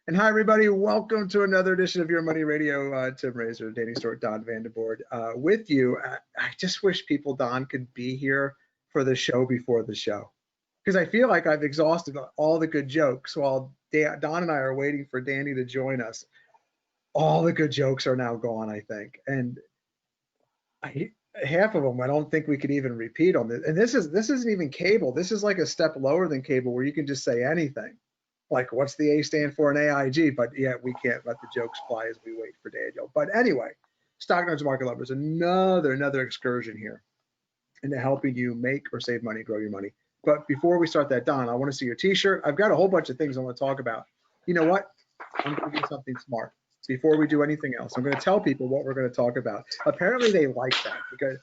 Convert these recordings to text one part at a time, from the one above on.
And hi, everybody. Welcome to another edition of Your Money Radio. Tim Razor, Danny Stewart, Don Vanderboord with you. I just wish people, Don, could be here for the show before the show, because I feel like I've exhausted all the good jokes while Don and I are waiting for Danny to join us. All the good jokes are now gone, I think. And half of them, I don't think we could even repeat on this. And this isn't even cable. This is like a step lower than cable where you can just say anything. Like, what's the A stand for in AIG? But yet we can't let the jokes fly as we wait for Daniel. But anyway, stock nerds, market lovers, another excursion here into helping you make or save money, grow your money. But before we start that, Don, I want to see your T-shirt. I've got a whole bunch of things I want to talk about. You know what? I'm going to do something smart before we do anything else. I'm going to tell people what we're going to talk about. Apparently, they like that because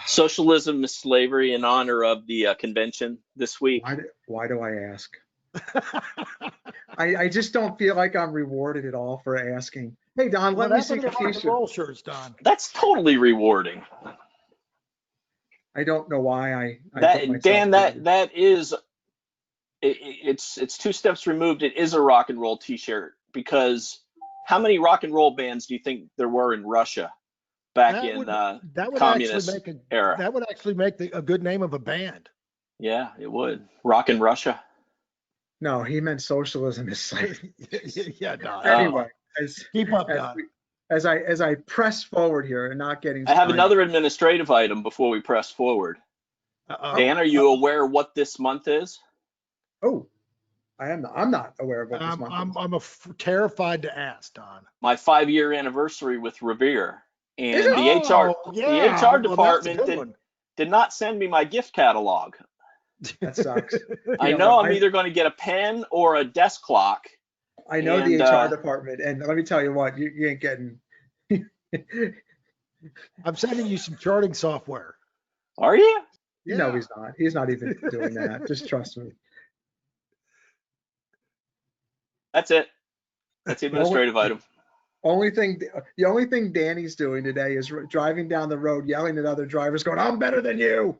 socialism is slavery in honor of the convention this week. Why do I ask? I just don't feel like I'm rewarded at all for asking. Hey, Don, let me see the T-shirt. Shirts, Don. That's totally rewarding. I don't know why that is it's two steps removed. It is a rock and roll T-shirt, because how many rock and roll bands do you think there were in Russia back in communist era? That would actually make a good name of a band. Yeah, it would. Rock in Russia. No, he meant socialism is slavery. Yeah, Don. Anyway, keep up, Don. As I press forward here and not getting. I have another administrative item before we press forward. Dan, are you aware what this month is? Oh, I am. I'm not aware of what this month is. I'm terrified to ask, Don. My 5-year anniversary with Revere, and the HR department did not send me my gift catalog. That sucks. I know I'm either going to get a pen or a desk clock. I know the HR department, and let me tell you what, you ain't getting. I'm sending you some charting software. Are you? Yeah. No, he's not. He's not even doing that. Just trust me. That's it. That's the administrative item. The only thing Danny's doing today is driving down the road, yelling at other drivers, going, "I'm better than you."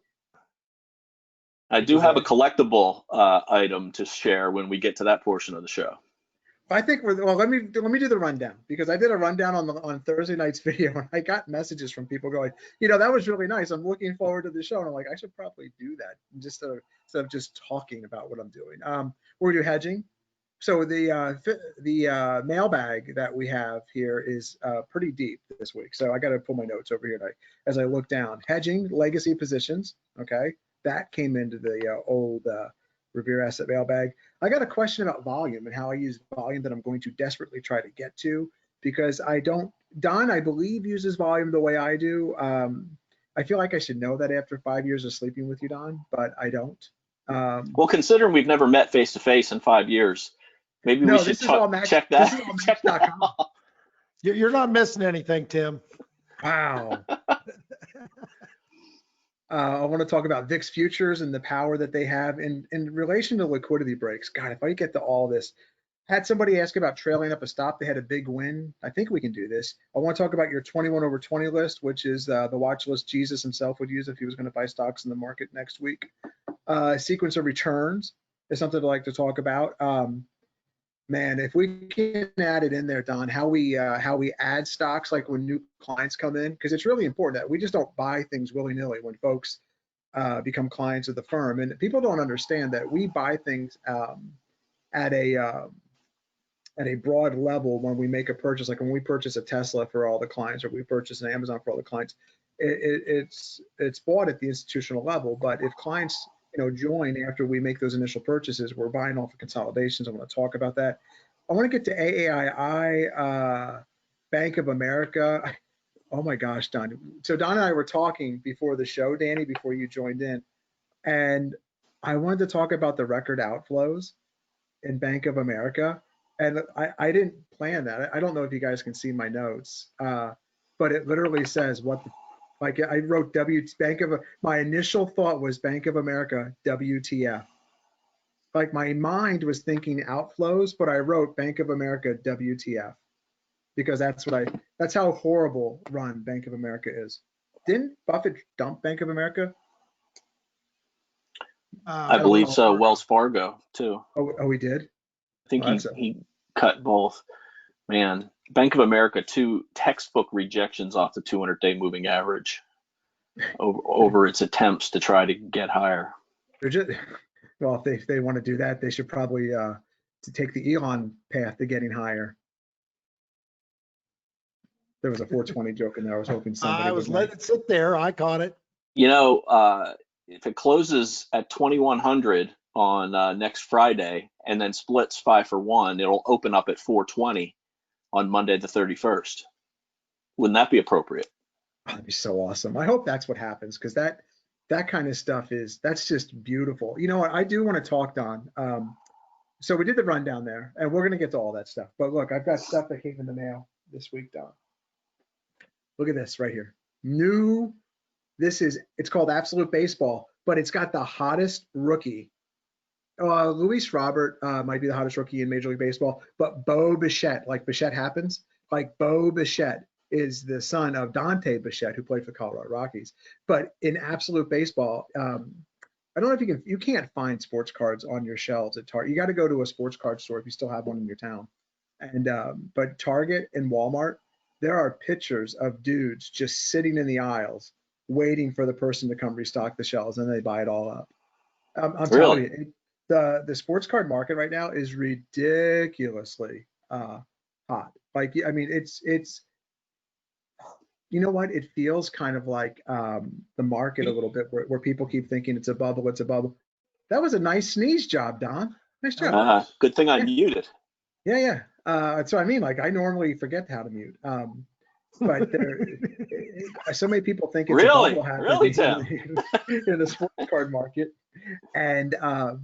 I do have a collectible item to share when we get to that portion of the show. I think let me do the rundown, because I did a rundown on Thursday night's video, and I got messages from people going, that was really nice. I'm looking forward to the show. And I'm like, I should probably do that just instead of just talking about what I'm doing. We're doing hedging. So the mailbag that we have here is pretty deep this week. So I got to pull my notes over here as I look down. Hedging legacy positions. Okay. That came into the old Revere Asset mailbag. I got a question about volume and how I use volume that I'm going to desperately try to get to, because Don, I believe, uses volume the way I do. I feel like I should know that after 5 years of sleeping with you, Don, but I don't. Well, considering we've never met face to face in 5 years, maybe we should check that. You're not missing anything, Tim. Wow. I want to talk about VIX futures and the power that they have in relation to liquidity breaks. God, if I get to all this. Had somebody ask about trailing up a stop. They had a big win. I think we can do this. I want to talk about your 21 over 20 list, which is the watch list Jesus himself would use if he was going to buy stocks in the market next week. Sequence of returns is something I'd like to talk about. Man, if we can add it in there, Don, how we add stocks, like when new clients come in, because it's really important that we just don't buy things willy-nilly when folks become clients of the firm. And people don't understand that we buy things at a broad level when we make a purchase. Like when we purchase a Tesla for all the clients, or we purchase an Amazon for all the clients, it's bought at the institutional level. But if clients join after we make those initial purchases, we're buying off of consolidations. I want to talk about that. I want to get to AAII, Bank of America. Oh my gosh, Don. So Don and I were talking before the show, Danny, before you joined in, and I wanted to talk about the record outflows in Bank of America. And I didn't plan that. I don't know if you guys can see my notes, but it literally says I wrote my initial thought was Bank of America, WTF. Like my mind was thinking outflows, but I wrote Bank of America, WTF, because that's how horrible run Bank of America is. Didn't Buffett dump Bank of America? I believe so. Wells Fargo too. Oh, he did? I think he cut both. Man, Bank of America, 2 textbook rejections off the 200-day moving average over its attempts to try to get higher. They're just, well, if they want to do that, they should probably to take the Elon path to getting higher. There was a 420 joke in there. I was hoping somebody I was would letting it sit there. I caught it. You know, if it closes at 2100 on next Friday and then splits 5 for 1, it'll open up at 420 on Monday the 31st. Wouldn't that be appropriate? Oh, that'd be so awesome. I hope that's what happens, because that kind of stuff that's just beautiful. You know what? I do want to talk, Don. So we did the rundown there, and we're going to get to all that stuff. But look, I've got stuff that came in the mail this week, Don. Look at this right here. It's called Absolute Baseball, but it's got the hottest rookie. Luis Robert might be the hottest rookie in Major League Baseball, but Bo Bichette, like Bichette happens, like Bo Bichette is the son of Dante Bichette, who played for the Colorado Rockies. But in Absolute Baseball, I don't know if you can't find sports cards on your shelves at Target. You got to go to a sports card store if you still have one in your town. And but Target and Walmart, there are pictures of dudes just sitting in the aisles waiting for the person to come restock the shelves, and they buy it all up. I'm telling you, the sports card market right now is ridiculously hot. Like, I mean, it's you know what? It feels kind of like the market a little bit, where people keep thinking it's a bubble, it's a bubble. That was a nice sneeze job, Don. Nice job. Good thing I muted. Yeah. That's what I mean. Like, I normally forget how to mute. But so many people think it's a bubble happening in the sports card market, and I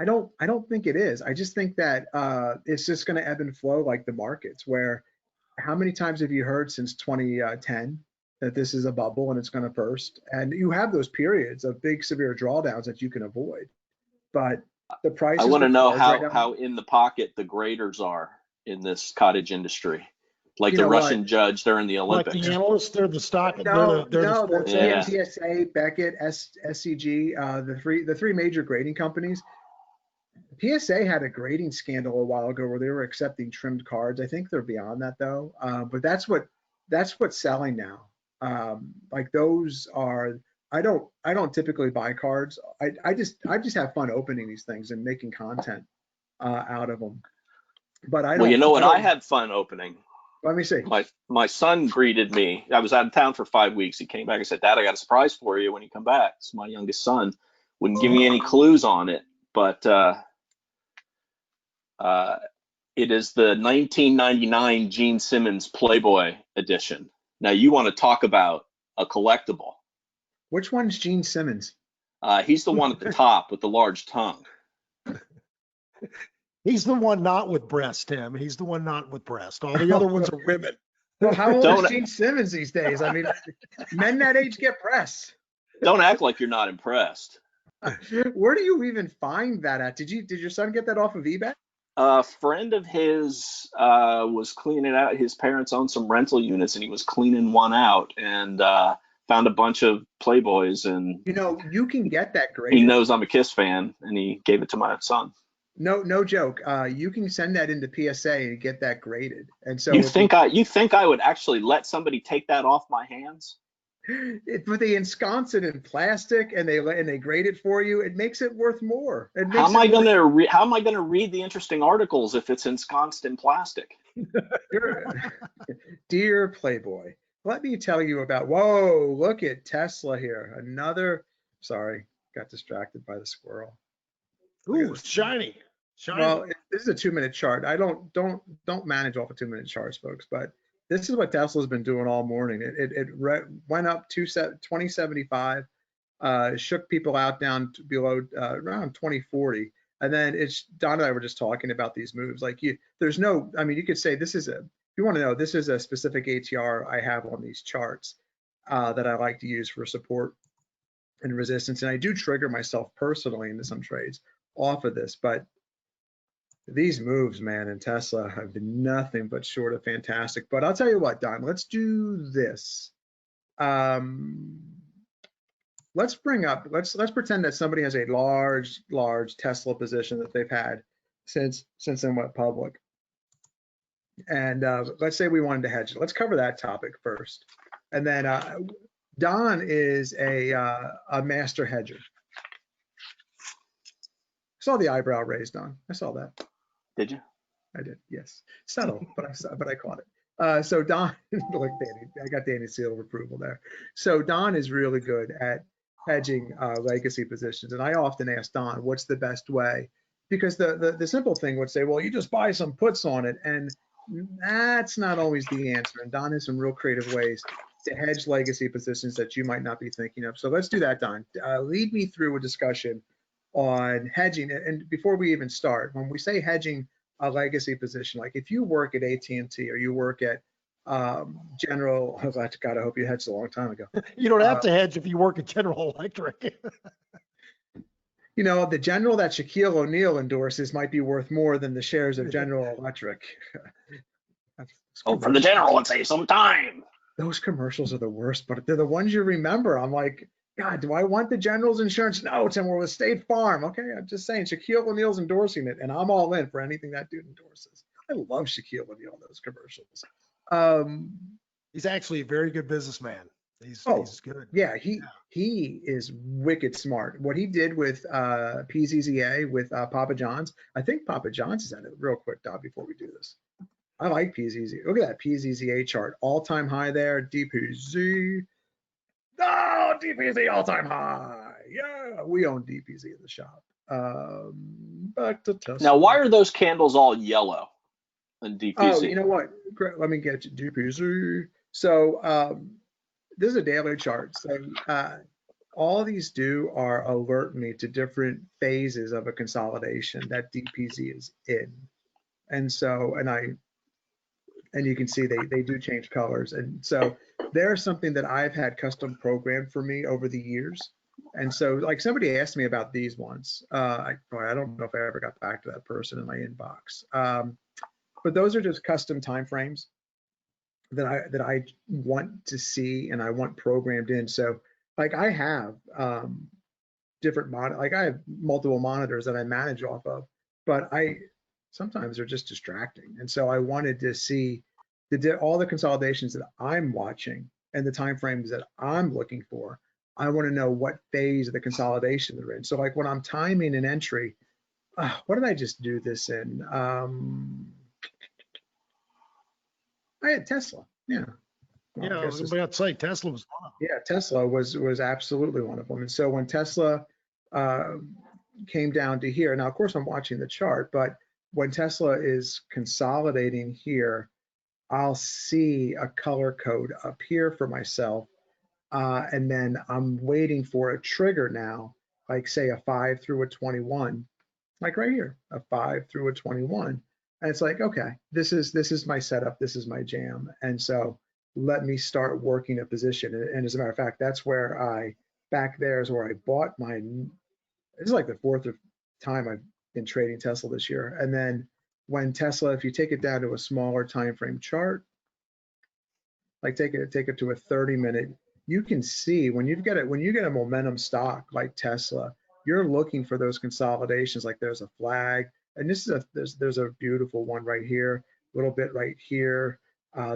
don't think it is. I just think that it's just going to ebb and flow like the markets. Where how many times have you heard since 2010 that this is a bubble and it's going to burst? And you have those periods of big severe drawdowns that you can avoid, but the price. I want to know how in the pocket the graders are in this cottage industry. Like the Russian judge during the Olympics. Like the analysts, they're the stock. No, they're the sports PSA, Beckett, SCG, the three major grading companies. PSA had a grading scandal a while ago where they were accepting trimmed cards. I think they're beyond that though. But that's what's selling now. Like those are. I don't typically buy cards. I just have fun opening these things and making content out of them. But I don't. Well, you know what? I had fun opening. Let me see. My son greeted me. I was out of town for 5 weeks. He came back and said, "Dad, I got a surprise for you when you come back." It's my youngest son. Wouldn't give me any clues on it, but it is the 1999 Gene Simmons Playboy edition. Now, you want to talk about a collectible. Which one's Gene Simmons? He's the one at the top with the large tongue. He's the one not with breast, Tim. He's the one not with breast. All the other ones are women. Well, how old is Gene Simmons these days? I mean, men that age get breasts. Don't act like you're not impressed. Where do you even find that at? Did your son get that off of eBay? A friend of his was cleaning out. His parents owned some rental units, and he was cleaning one out and found a bunch of Playboys. And you can get that graded. He knows I'm a Kiss fan, and he gave it to my son. No joke. You can send that into PSA and get that graded. And so you think I would actually let somebody take that off my hands? But they ensconce it in plastic and they grade it for you. It makes it worth more. How am I gonna read the interesting articles if it's ensconced in plastic? Dear Playboy, let me tell you about. Whoa! Look at Tesla here. Sorry, got distracted by the squirrel. Ooh, shiny. Well, this is a 2-minute chart. I don't manage off of 2-minute charts, folks, but this is what Tesla's been doing all morning. It went up 2075, shook people out down to below around 2040, and then Don and I were just talking about these moves. Like you could say this is if you want to know, this is a specific ATR I have on these charts that I like to use for support and resistance, and I do trigger myself personally into some trades off of this, but these moves, man, in Tesla have been nothing but short of fantastic. But I'll tell you what, Don, let's do this. Let's pretend that somebody has a large Tesla position that they've had since they went public. And let's say we wanted to hedge. Let's cover that topic first. And then Don is a master hedger. I saw the eyebrow raised, Don. I saw that. Did you? I did, yes. Subtle, but I caught it. So Don, look, Danny, I got Danny's seal of approval there. So Don is really good at hedging legacy positions. And I often ask Don, what's the best way? Because the simple thing would say, well, you just buy some puts on it. And that's not always the answer. And Don has some real creative ways to hedge legacy positions that you might not be thinking of. So let's do that, Don. Lead me through a discussion on hedging. And before we even start, when we say hedging a legacy position, like if you work at AT&T or you work at General, oh, God, I hope you hedged a long time ago. You don't have to hedge if you work at General Electric. You know, the General that Shaquille O'Neal endorses might be worth more than the shares of General Electric. Oh, for the General, let's save some time. Those commercials are the worst, but they're the ones you remember. I'm like, God, do I want the General's insurance? No, it's we're with State Farm. Okay, I'm just saying Shaquille O'Neal's endorsing it, and I'm all in for anything that dude endorses. I love Shaquille O'Neal, those commercials. He's actually a very good businessman. He's good. Yeah, he is wicked smart. What he did with PZZA with Papa John's, I think Papa John's is at it. Real quick, Dob, before we do this. I like PZZA. Look at that PZZA chart, all-time high there. DPZ. Oh, DPZ all-time high. Yeah, we own DPZ in the shop. Back to Tesla. Now, why are those candles all yellow in DPZ? Oh, you know what? Let me get you DPZ. So this is a daily chart. So all these do are alert me to different phases of a consolidation that DPZ is in. And so, and you can see they do change colors. And so there's something that I've had custom programmed for me over the years. And so like somebody asked me about these ones. I don't know if I ever got back to that person in my inbox. But those are just custom timeframes that I want to see and I want programmed in. So like I have different I have multiple monitors that I manage off of, but sometimes they're just distracting. And so I wanted to see all the consolidations that I'm watching and the timeframes that I'm looking for. I want to know what phase of the consolidation they're in. So like when I'm timing an entry, what did I just do this in? I had Tesla. Yeah. Well, yeah, I was about to say Tesla was one of them. Yeah, Tesla was absolutely one of them. And so when Tesla came down to here, now of course I'm watching the chart, but when Tesla is consolidating here, I'll see a color code up here for myself. And then I'm waiting for a trigger now, like say a 5 through a 21, like right here, a 5 through a 21. And it's like, okay, this is my setup, this is my jam. And so let me start working a position. And as a matter of fact, that's where back there is where I bought this is like the fourth time I've been trading Tesla this year. And then when Tesla, if you take it down to a smaller time frame chart, like take it to a 30-minute, you can see when you get a momentum stock like Tesla, you're looking for those consolidations. Like there's a flag, and this is there's a beautiful one right here, a little bit right here.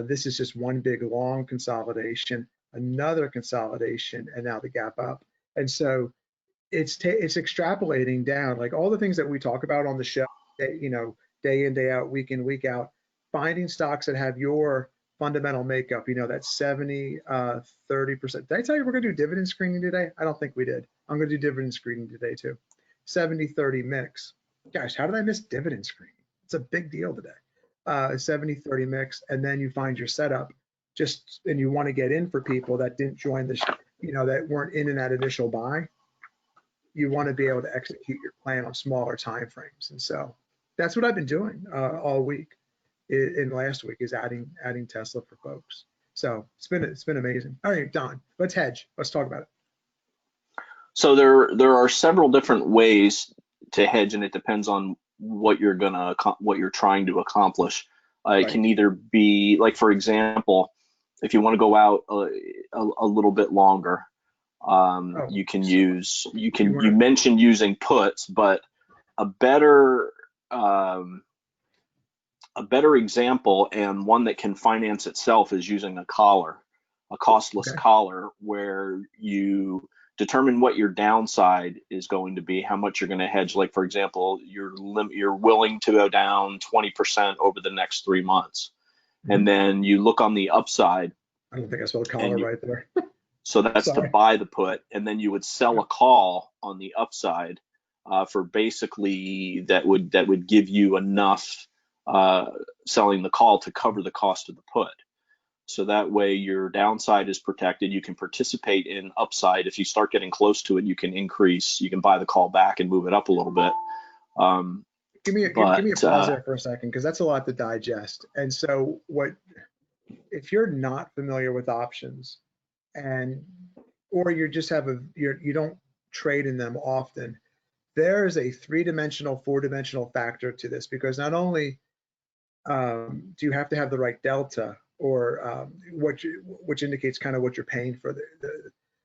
This is just one big long consolidation, another consolidation, and now the gap up. And so it's extrapolating down, like all the things that we talk about on the show, day in, day out, week in, week out, finding stocks that have your fundamental makeup, that 70, 30%. Did I tell you we're going to do dividend screening today? I don't think we did. I'm going to do dividend screening today too. 70-30 mix. Gosh, how did I miss dividend screening? It's a big deal today. 70-30 mix, and then you find your setup and you want to get in for people that didn't join that weren't in that initial buy. You want to be able to execute your plan on smaller time frames. And so that's what I've been doing all week. In last week is adding Tesla for folks. So it's been amazing. All right, Don, let's hedge. Let's talk about it. So there are several different ways to hedge, and it depends on what you're trying to accomplish. It can either be like, for example, if you want to go out a little bit longer, you mentioned using puts, but a better A better example, and one that can finance itself, is using a collar, a costless collar, where you determine what your downside is going to be, how much you're going to hedge. Like, for example, you're willing to go down 20% over the next 3 months. And then you look on the upside. I don't think I spelled collar right there. So that's to buy the put, and then you would sell a call on the upside for basically that would give you enough selling the call to cover the cost of the put. So that way your downside is protected. You can participate in upside. If you start getting close to it, you can increase. You can buy the call back and move it up a little bit. Give me a pause there for a second, because that's a lot to digest. And so if you're not familiar with options, or you just you don't trade in them often, there is a 3-dimensional, 4-dimensional factor to this, because not only do you have to have the right delta, or which indicates kind of what you're paying for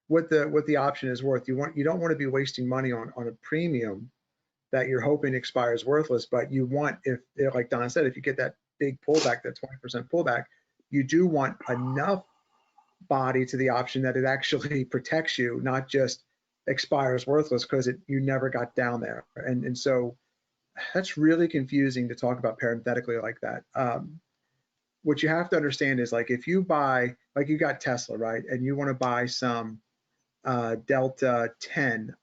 what the option is worth. You don't want to be wasting money on a premium that you're hoping expires worthless, but you want, if like Don said, if you get that big pullback, that 20% pullback, you do want enough body to the option that it actually protects you, not just expires worthless because you never got down there. And so that's really confusing to talk about parenthetically like that. What you have to understand is, like, if you buy, like you got Tesla, right, and you want to buy some Delta 10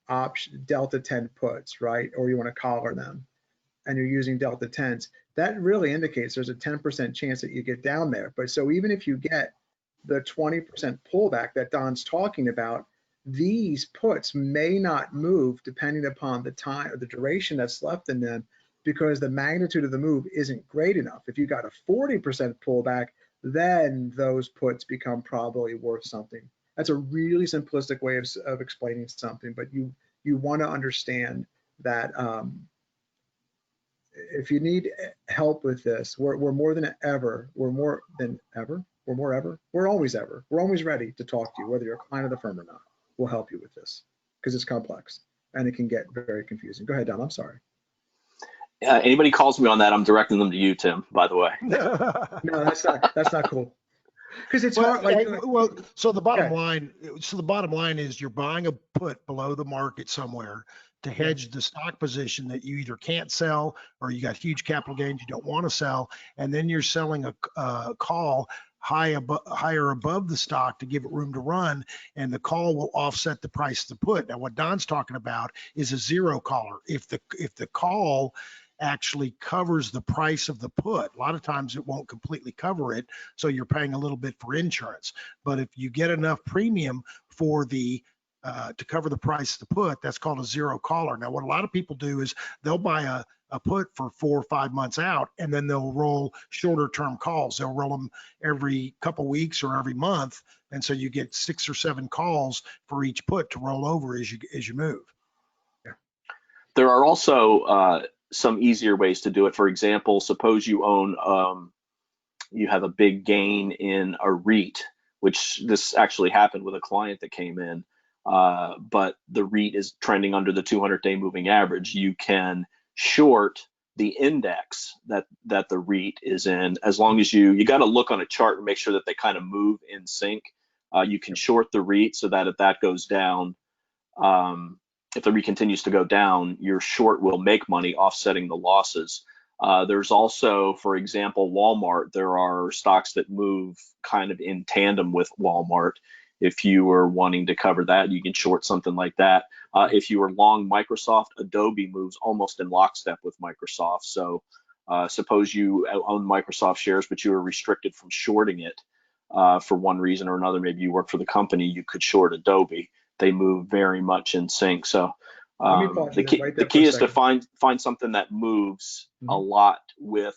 puts, right, or you want to collar them, and you're using Delta 10s, that really indicates there's a 10% chance that you get down there. But so even if you get the 20% pullback that Don's talking about, these puts may not move depending upon the time or the duration that's left in them, because the magnitude of the move isn't great enough. If you got a 40% pullback, then those puts become probably worth something. That's a really simplistic way of explaining something, but you want to understand that if you need help with this, we're more than ever. We're always ready to talk to you, whether you're a client of the firm or not. We'll help you with this, because it's complex and it can get very confusing. Go ahead, Don. I'm sorry. Anybody calls me on that, I'm directing them to you, Tim, by the way. No, that's not cool. Because it's hard. So the bottom line is you're buying a put below the market somewhere to hedge the stock position that you either can't sell, or you got huge capital gains you don't want to sell, and then you're selling a call higher above the stock to give it room to run, and the call will offset the price of the put. Now, what Don's talking about is a zero collar. If the call actually covers the price of the put, a lot of times it won't completely cover it, so you're paying a little bit for insurance. But if you get enough premium for the to cover the price of the put, that's called a zero collar. Now, what a lot of people do is they'll buy a put for 4 or 5 months out, and then they'll roll shorter term calls. They'll roll them every couple weeks or every month, and so you get 6 or 7 calls for each put to roll over as you move. Yeah. There are also some easier ways to do it. For example, suppose you own you have a big gain in a REIT, which this actually happened with a client that came in, but the REIT is trending under the 200-day moving average. You can short the index that the REIT is in, as long as you got to look on a chart and make sure that they kind of move in sync. You can short the REIT so that if that goes down, if the REIT continues to go down, your short will make money offsetting the losses. There's also, for example, Walmart. There are stocks that move kind of in tandem with Walmart. If you were wanting to cover that, you can short something like that. If you were long Microsoft, Adobe moves almost in lockstep with Microsoft. So suppose you own Microsoft shares, but you were restricted from shorting it for one reason or another. Maybe you work for the company, you could short Adobe. They move very much in sync. So the key is to find something that moves a lot with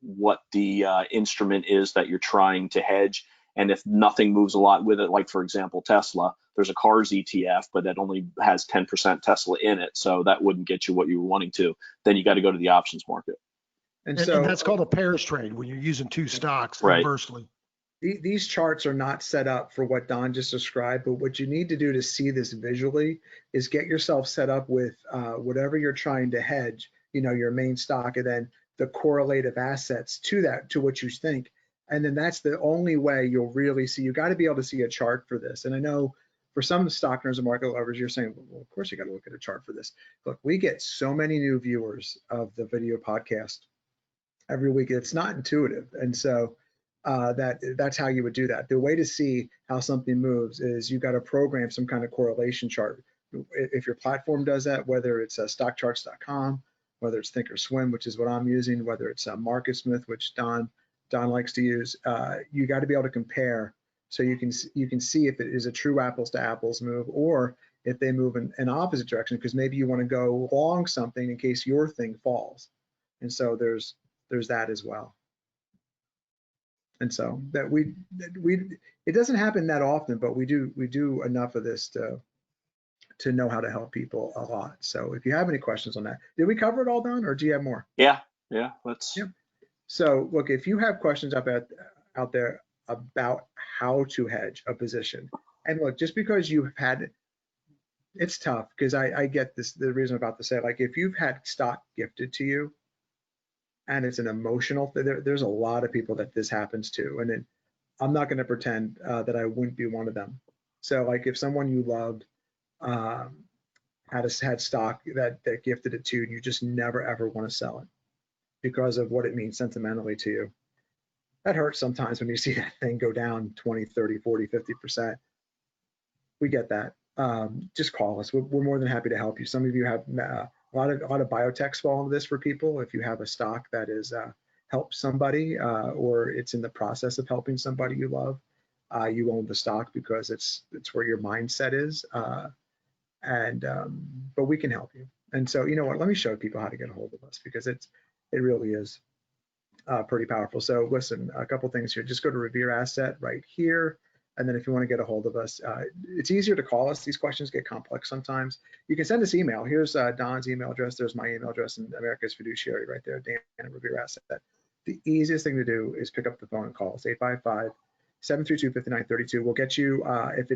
what the instrument is that you're trying to hedge. And if nothing moves a lot with it, like for example, Tesla, there's a cars ETF, but that only has 10% Tesla in it. So that wouldn't get you what you were wanting to. Then you got to go to the options market. And that's called a pairs trade, when you're using 2 stocks inversely. These charts are not set up for what Don just described, but what you need to do to see this visually is get yourself set up with whatever you're trying to hedge, your main stock, and then the correlative assets to that, to what you think. And then that's the only way you'll really see. You got to be able to see a chart for this. And I know for some stock nerds and market lovers, you're saying, well, of course you got to look at a chart for this. Look, we get so many new viewers of the video podcast every week. It's not intuitive. And so that's how you would do that. The way to see how something moves is you got to program some kind of correlation chart. If your platform does that, whether it's stockcharts.com, whether it's Thinkorswim, which is what I'm using, whether it's MarketSmith, which Don likes to use, you got to be able to compare so you can see if it is a true apples to apples move, or if they move in an opposite direction, because maybe you want to go long something in case your thing falls. And so there's that as well. And so that it doesn't happen that often, but we do enough of this to know how to help people a lot. So if you have any questions on that, did we cover it all, Don, or do you have more? Yeah, let's. Yeah. So look, if you have questions out there about how to hedge a position, and look, just because you've had, it's tough, because I get this, the reason I'm about to say, like if you've had stock gifted to you and it's an emotional, there's a lot of people that this happens to, and I'm not going to pretend that I wouldn't be one of them. So like if someone you loved had stock that gifted it to you, and you just never ever want to sell it because of what it means sentimentally to you. That hurts sometimes when you see that thing go down 20, 30, 40, 50%. We get that. Just call us. We're more than happy to help you. Some of you have a lot of biotechs fall into this for people. If you have a stock that is help somebody or it's in the process of helping somebody you love, you own the stock because it's where your mindset is. But we can help you. And so, you know what, let me show people how to get a hold of us, because it really is pretty powerful. So listen, a couple things here. Just go to Revere Asset right here. And then if you want to get a hold of us, it's easier to call us. These questions get complex sometimes. You can send us email. Here's Don's email address. There's my email address, and America's Fiduciary right there, Dan at Revere Asset. The easiest thing to do is pick up the phone and call us, 855-732-5932. We'll get you, if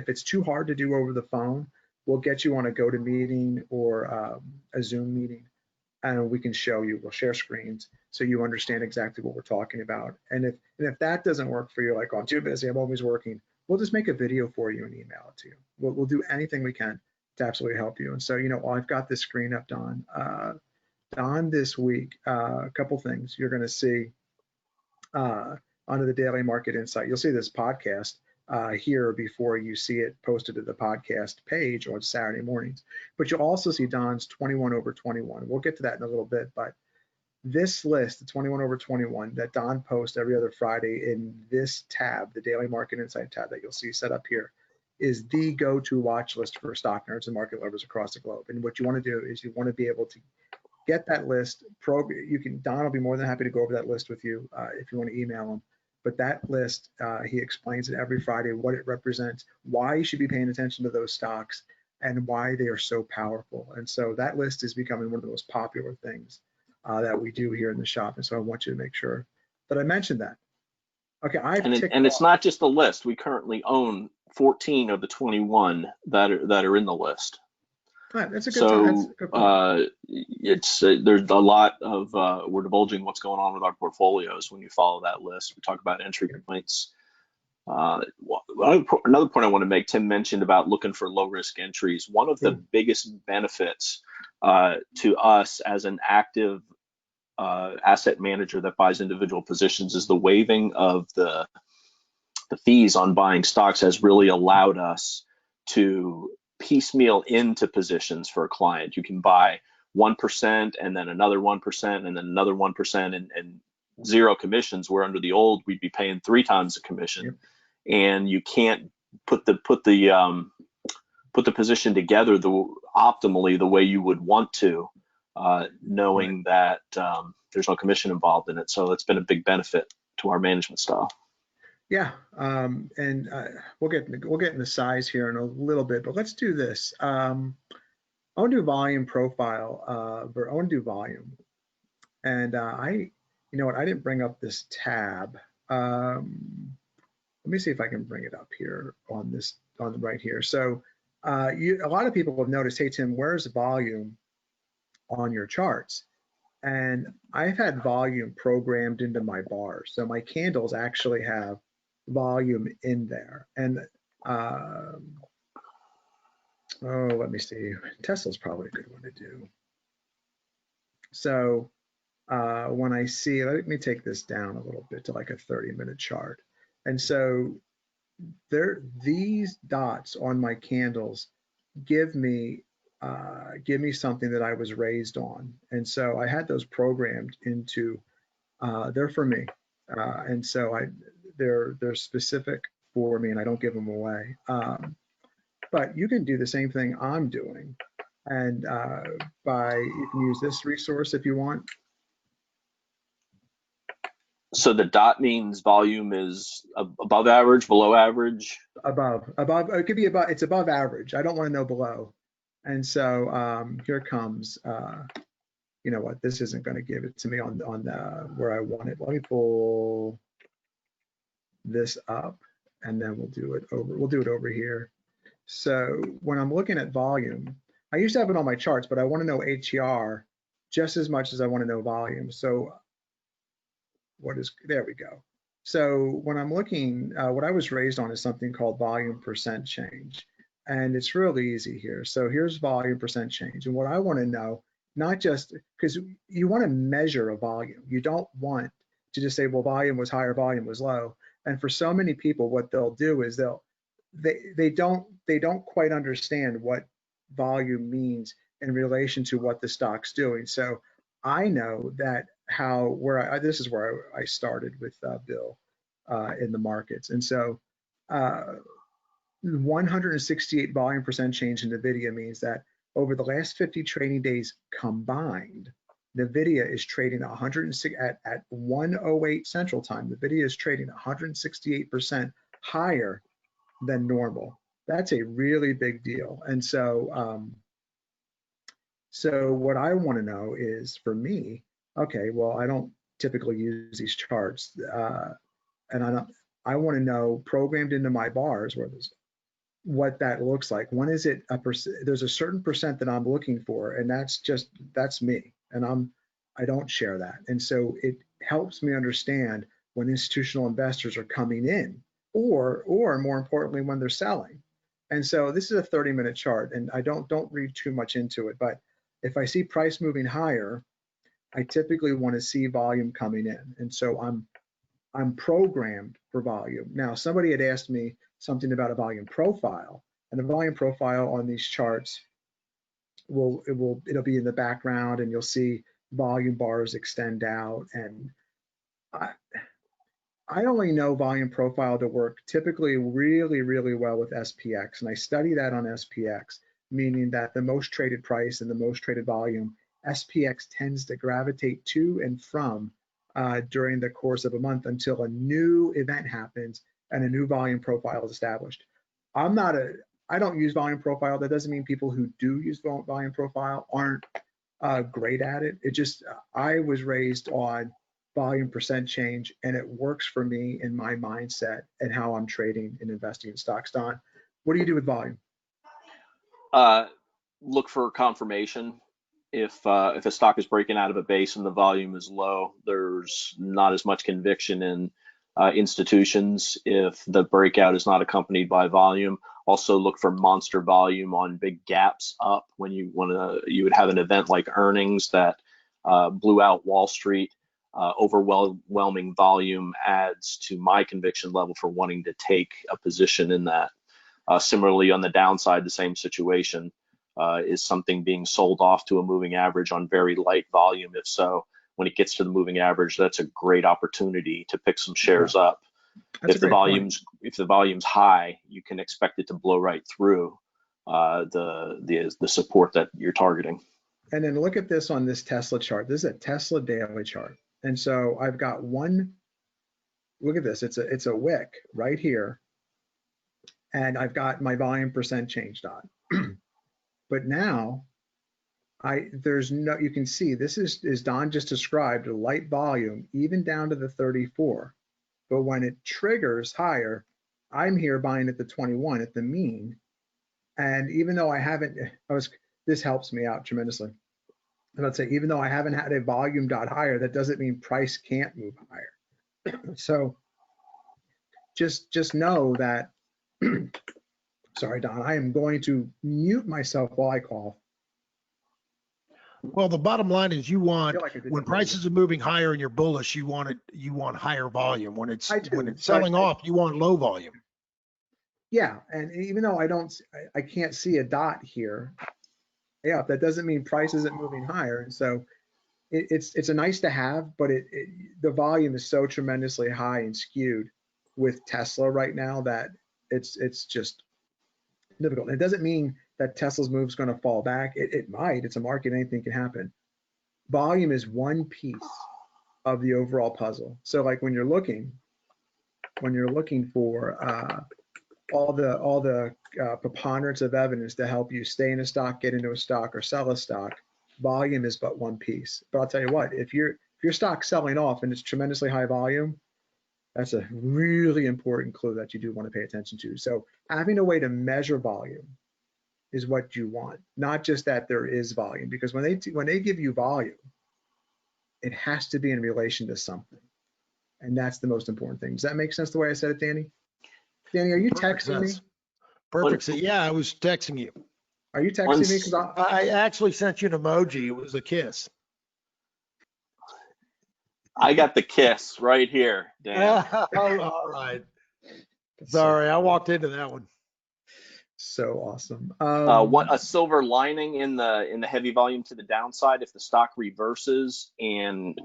it's too hard to do over the phone, we'll get you on a GoToMeeting or a Zoom meeting, and we can show you. We'll share screens so you understand exactly what we're talking about. And if that doesn't work for you, like, oh, I'm too busy, I'm always working, we'll just make a video for you and email it to you. We'll do anything we can to absolutely help you. And so, you know, I've got this screen up, Don. Don, this week, a couple things you're going to see under the Daily Market Insight. You'll see this podcast here before you see it posted to the podcast page on Saturday mornings. But you'll also see Don's 21 over 21. We'll get to that in a little bit, but this list, the 21 over 21 that Don posts every other Friday in this tab, the Daily Market Insight tab that you'll see set up here, is the go-to watch list for stock nerds and market lovers across the globe. And what you want to do is you want to be able to get that list. Don will be more than happy to go over that list with you if you want to email him. But that list, he explains it every Friday, what it represents, why you should be paying attention to those stocks, and why they are so powerful. And so that list is becoming one of the most popular things that we do here in the shop. And so I want you to make sure that I mentioned that. Okay, and it's not just a list. We currently own 14 of the 21 that are in the list. Right, that's a good point. There's a lot of we're divulging what's going on with our portfolios when you follow that list. We talk about entry points. Another point I want to make, Tim mentioned about looking for low risk entries. One of the biggest benefits to us as an active asset manager that buys individual positions is the waiving of the fees on buying stocks has really allowed us to piecemeal into positions for a client. You can buy 1% and then another 1% and then another 1% and zero commissions, where under the old we'd be paying 3 times the commission. And you can't put the position together optimally the way you would want to, knowing that there's no commission involved in it. So it's been a big benefit to our management style. Yeah, and we'll get in the size here in a little bit, but let's do this. I want to do volume profile. I want to do volume, and you know what? I didn't bring up this tab. Let me see if I can bring it up here on the right here. So a lot of people have noticed, hey Tim, where's volume on your charts? And I've had volume programmed into my bars. So my candles actually have volume in there. And oh, let me see. Tesla's probably a good one to do. So when I see, let me take this down a little bit to like a 30-minute chart. And so these dots on my candles give me something that I was raised on. And so I had those programmed into, they're for me. And so they're specific for me and I don't give them away. But you can do the same thing I'm doing. And you can use this resource if you want. So the dot means volume is above average, below average? Above, it could be above, it's above average. I don't want to know below. And so here comes, you know what, this isn't going to give it to me on where I want it. Let me pull this up and then we'll do it over here. So when I'm looking at volume, I used to have it on my charts, but I want to know HER just as much as I want to know volume. So there we go. So when I'm looking, what I was raised on is something called volume percent change. And it's really easy here. So here's volume percent change. And what I want to know, not just because you want to measure a volume. You don't want to just say, well, volume was higher, volume was low. And for so many people, what they'll do is they don't quite understand what volume means in relation to what the stock's doing. So I know that this is where I started with Bill in the markets. And so 168 volume percent change in NVIDIA means that over the last 50 trading days combined, NVIDIA is trading 106 at 108 Central Time. NVIDIA is trading 168% higher than normal. That's a really big deal. And so, so what I want to know is, for me, okay, well, I don't typically use these charts, and I want to know programmed into my bars what that looks like. When is it there's a certain percent that I'm looking for, and that's me, and I don't share that. And so it helps me understand when institutional investors are coming in, or more importantly, when they're selling. And so this is a 30-minute chart, and I don't read too much into it, but if I see price moving higher, I typically want to see volume coming in. And so I'm programmed for volume. Now, somebody had asked me something about a volume profile, and a volume profile on these charts it'll be in the background, and you'll see volume bars extend out. And I only know volume profile to work typically really, really well with SPX, and I study that on SPX, meaning that the most traded price and the most traded volume, SPX tends to gravitate to and from during the course of a month until a new event happens and a new volume profile is established. I don't use volume profile. That doesn't mean people who do use volume profile aren't great at it. It just, I was raised on volume percent change, and it works for me in my mindset and how I'm trading and investing in stocks. Don, what do you do with volume? Look for confirmation. If a stock is breaking out of a base and the volume is low, there's not as much conviction in institutions. If the breakout is not accompanied by volume, also look for monster volume on big gaps up. When you would have an event like earnings that blew out Wall Street. Overwhelming volume adds to my conviction level for wanting to take a position in that. Similarly, on the downside, the same situation. Is something being sold off to a moving average on very light volume? If so, when it gets to the moving average, that's a great opportunity to pick some shares up. If the volume's high, you can expect it to blow right through the support that you're targeting. And then look at this on this Tesla chart. This is a Tesla daily chart. And so I've got look at this, it's a wick right here. And I've got my volume percent change dot. But now you can see this is Don just described, a light volume, even down to the 34. But when it triggers higher, I'm here buying at the 21 at the mean. And even though this helps me out tremendously. And I'd say, even though I haven't had a volume dot higher, that doesn't mean price can't move higher. So just know that, sorry, Don, I am going to mute myself while I cough. Well, the bottom line is you want, Like when prices are moving higher and you're bullish, you want higher volume. When it's selling off, you want low volume. Yeah, and even though I can't see a dot here, yeah, that doesn't mean price isn't moving higher. And so it's a nice to have, but the volume is so tremendously high and skewed with Tesla right now that it's just difficult. It doesn't mean that Tesla's move is going to fall back. It might. It's a market. Anything can happen. Volume is one piece of the overall puzzle. So like when you're looking for all the preponderance of evidence to help you stay in a stock, get into a stock, or sell a stock, volume is but one piece. But I'll tell you what, if your stock's selling off and it's tremendously high volume, that's a really important clue that you do want to pay attention to. So having a way to measure volume is what you want, not just that there is volume, because when they give you volume, it has to be in relation to something. And that's the most important thing. Does that make sense the way I said it, Danny? Danny, are you texting me? Perfect. Yeah, I was texting you. Are you texting me? Because I actually sent you an emoji. It was a kiss. I got the kiss right here, Dan. All right. Sorry, I walked into that one. So awesome. What a silver lining in the heavy volume to the downside, if the stock reverses and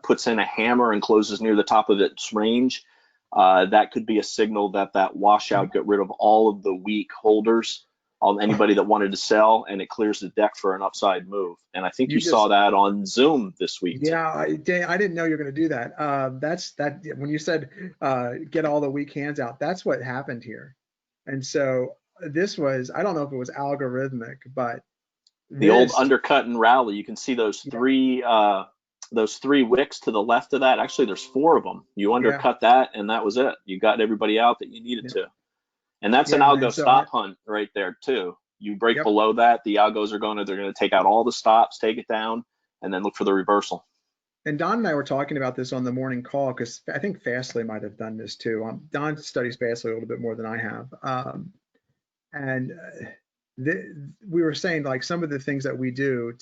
puts in a hammer and closes near the top of its range, that could be a signal that washout got rid of all of the weak holders, anybody that wanted to sell, and it clears the deck for an upside move. And I think you saw that on Zoom this week. Yeah, I didn't know you were going to do that. That's when you said get all the weak hands out, that's what happened here. And so this was, I don't know if it was algorithmic, but the old undercut and rally. You can see those three wicks to the left of that. Actually, there's 4 of them. You undercut that, and that was it. You got everybody out that you needed to. And that's an algo stop hunt right there too. You break below that, the algos they're going to take out all the stops, take it down, and then look for the reversal. And Don and I were talking about this on the morning call, because I think Fastly might have done this too. Don studies Fastly a little bit more than I have. We were saying, like, some of the things that we do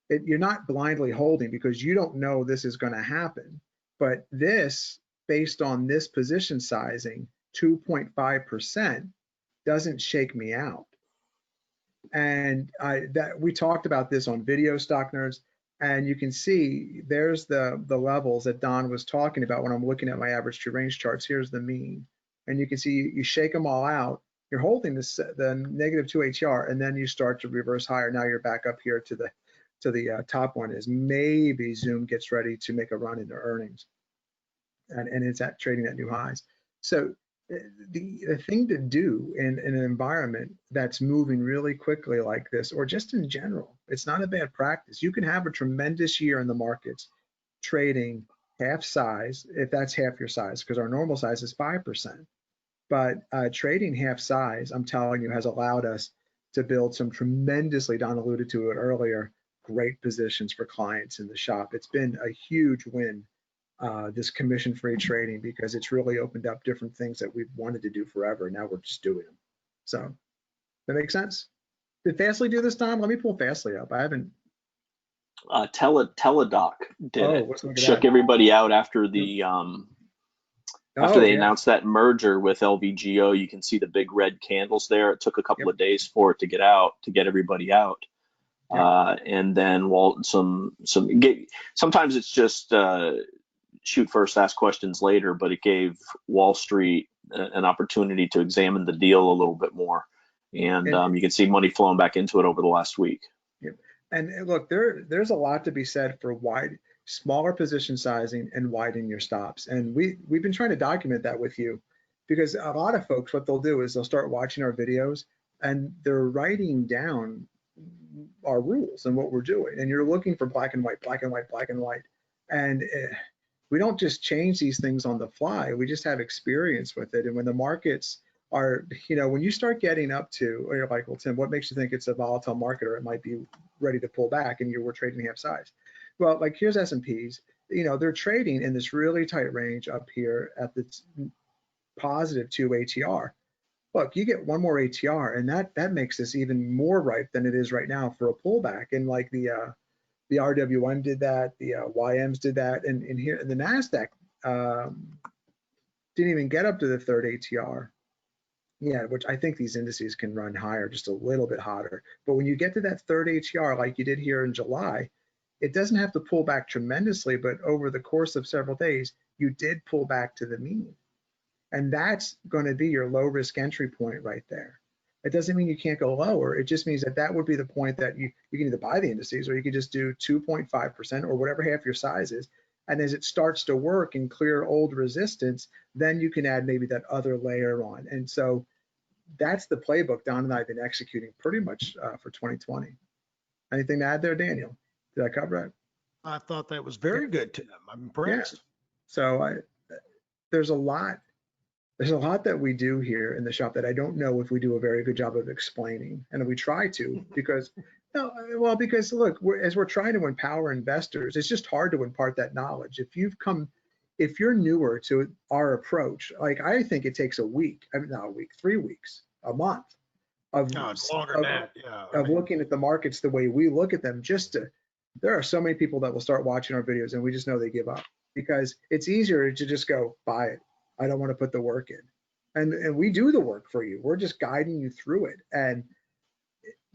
you're not blindly holding because you don't know this is going to happen. But this, based on this position sizing, 2.5% doesn't shake me out. And we talked about this on Video Stock Nerds, and you can see there's the levels that Don was talking about when I'm looking at my average true range charts. Here's the mean, and you can see you shake them all out. You're holding the -2 ATR, and then you start to reverse higher. Now you're back up here to the top one, is maybe Zoom gets ready to make a run into earnings, and it's trading at new highs. So the thing to do in an environment that's moving really quickly like this, or just in general, it's not a bad practice. You can have a tremendous year in the markets trading half size, if that's half your size, because our normal size is 5%. But trading half size, I'm telling you, has allowed us to build some tremendously, Don alluded to it earlier, great positions for clients in the shop. It's been a huge win, this commission-free trading, because it's really opened up different things that we've wanted to do forever. Now we're just doing them. So that makes sense. Did Fastly do this time? Let me pull Fastly up. I haven't. Teladoc did it. Shook everybody out after the after they announced that merger with LVGO. You can see the big red candles there. It took a couple of days for it to get out, to get everybody out. And then sometimes it's just shoot first, ask questions later, but it gave Wall Street an opportunity to examine the deal a little bit more. And you can see money flowing back into it over the last week. And look, there's a lot to be said for smaller position sizing and widening your stops. And we've been trying to document that with you, because a lot of folks, what they'll do is they'll start watching our videos and they're writing down our rules and what we're doing. And you're looking for black and white, black and white, black and white. And we don't just change these things on the fly. We just have experience with it. And when the markets are, when you start getting up to, or you're like, well, Tim, what makes you think it's a volatile market or it might be ready to pull back and we're trading half size? Well, like here's S&Ps, they're trading in this really tight range up here at the positive 2 ATR. Look, you get one more ATR and that makes this even more ripe than it is right now for a pullback. And like the RWM did that, the YMs did that, and here the NASDAQ didn't even get up to the third ATR. Yeah, which I think these indices can run higher, just a little bit hotter. But when you get to that third ATR, like you did here in July, it doesn't have to pull back tremendously, but over the course of several days, you did pull back to the mean. And that's going to be your low risk entry point right there. It doesn't mean you can't go lower. It just means that would be the point that you can either buy the indices or you can just do 2.5% or whatever half your size is. And as it starts to work and clear old resistance, then you can add maybe that other layer on. And so that's the playbook Don and I have been executing pretty much for 2020. Anything to add there, Daniel? Did I cover it? I thought that was very good, Tim. I'm impressed. Yeah. So there's a lot that we do here in the shop that I don't know if we do a very good job of explaining, and we try to because look, as we're trying to empower investors, it's just hard to impart that knowledge. If you're newer to our approach, like I think it takes a week, not a week, 3 weeks, a month of looking at the markets the way we look at them. There are so many people that will start watching our videos and we just know they give up because it's easier to just go buy it. I don't want to put the work in. And we do the work for you. We're just guiding you through it. And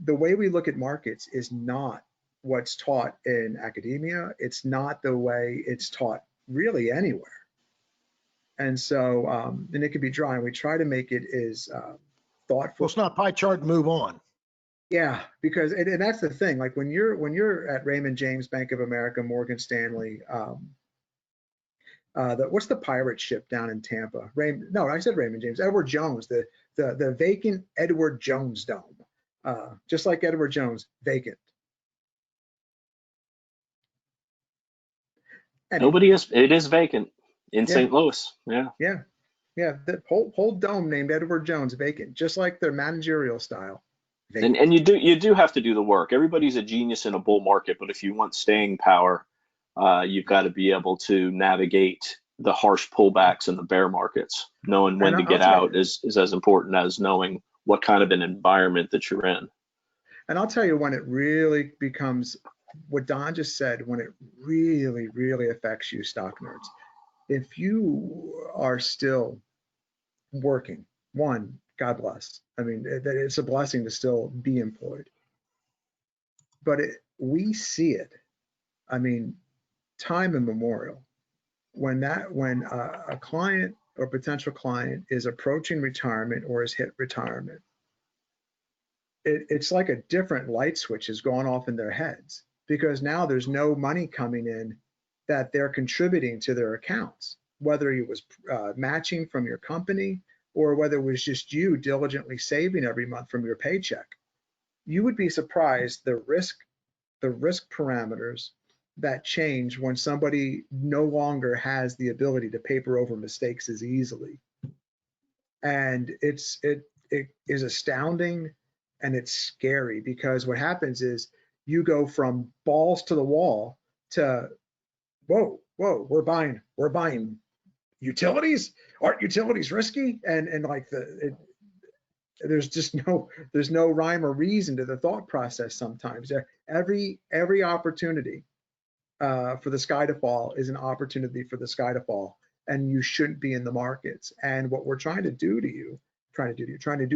the way we look at markets is not what's taught in academia. It's not the way it's taught really anywhere. And so, and it can be dry. And we try to make it as thoughtful. Well, it's not pie chart and move on. Yeah, because, and that's the thing, like when you're at Raymond James, Bank of America, Morgan Stanley, what's the pirate ship down in Tampa? No, I said Raymond James. Edward Jones, the vacant Edward Jones Dome, just like Edward Jones, vacant. Anyway. It is vacant in St. Louis. Yeah. The whole dome named Edward Jones, vacant, just like their managerial style. And you do have to do the work. Everybody's a genius in a bull market, but if you want staying power, you've got to be able to navigate the harsh pullbacks in the bear markets. Knowing when to get out is as important as knowing what kind of an environment that you're in. And I'll tell you when it really becomes what Don just said, when it really, really affects you, stock nerds. If you are still working, one, God bless. I mean, it's a blessing to still be employed. But we see it. I mean, time immemorial. When a client or potential client is approaching retirement or has hit retirement, it's like a different light switch has gone off in their heads because now there's no money coming in that they're contributing to their accounts, whether it was matching from your company or whether it was just you diligently saving every month from your paycheck. You would be surprised the risk parameters that change when somebody no longer has the ability to paper over mistakes as easily. And it is astounding and it's scary because what happens is you go from balls to the wall to whoa, we're buying utilities. Aren't utilities risky? And like there's no rhyme or reason to the thought process sometimes. Every opportunity for the sky to fall is an opportunity for the sky to fall, and you shouldn't be in the markets. And what we're trying to do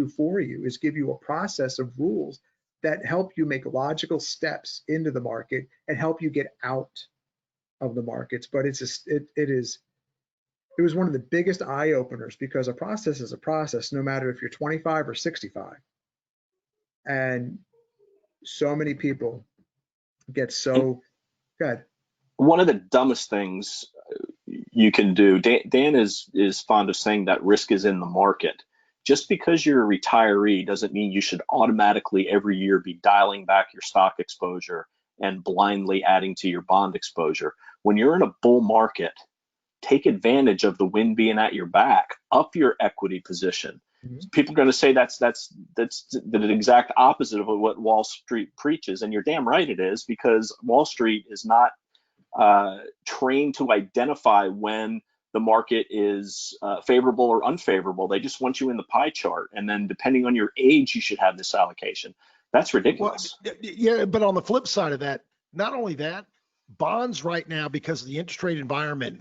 for you is give you a process of rules that help you make logical steps into the market and help you get out of the markets. But it was one of the biggest eye openers because a process is a process, no matter if you're 25 or 65. And so many people get so good. One of the dumbest things you can do, Dan is fond of saying that risk is in the market. Just because you're a retiree doesn't mean you should automatically every year be dialing back your stock exposure and blindly adding to your bond exposure. When you're in a bull market, take advantage of the wind being at your back, up your equity position. People are going to say that's the exact opposite of what Wall Street preaches, and you're damn right it is, because Wall Street is not trained to identify when the market is favorable or unfavorable. They just want you in the pie chart, and then depending on your age, you should have this allocation. That's ridiculous. Well, yeah, but on the flip side of that, not only that, bonds right now, because of the interest rate environment,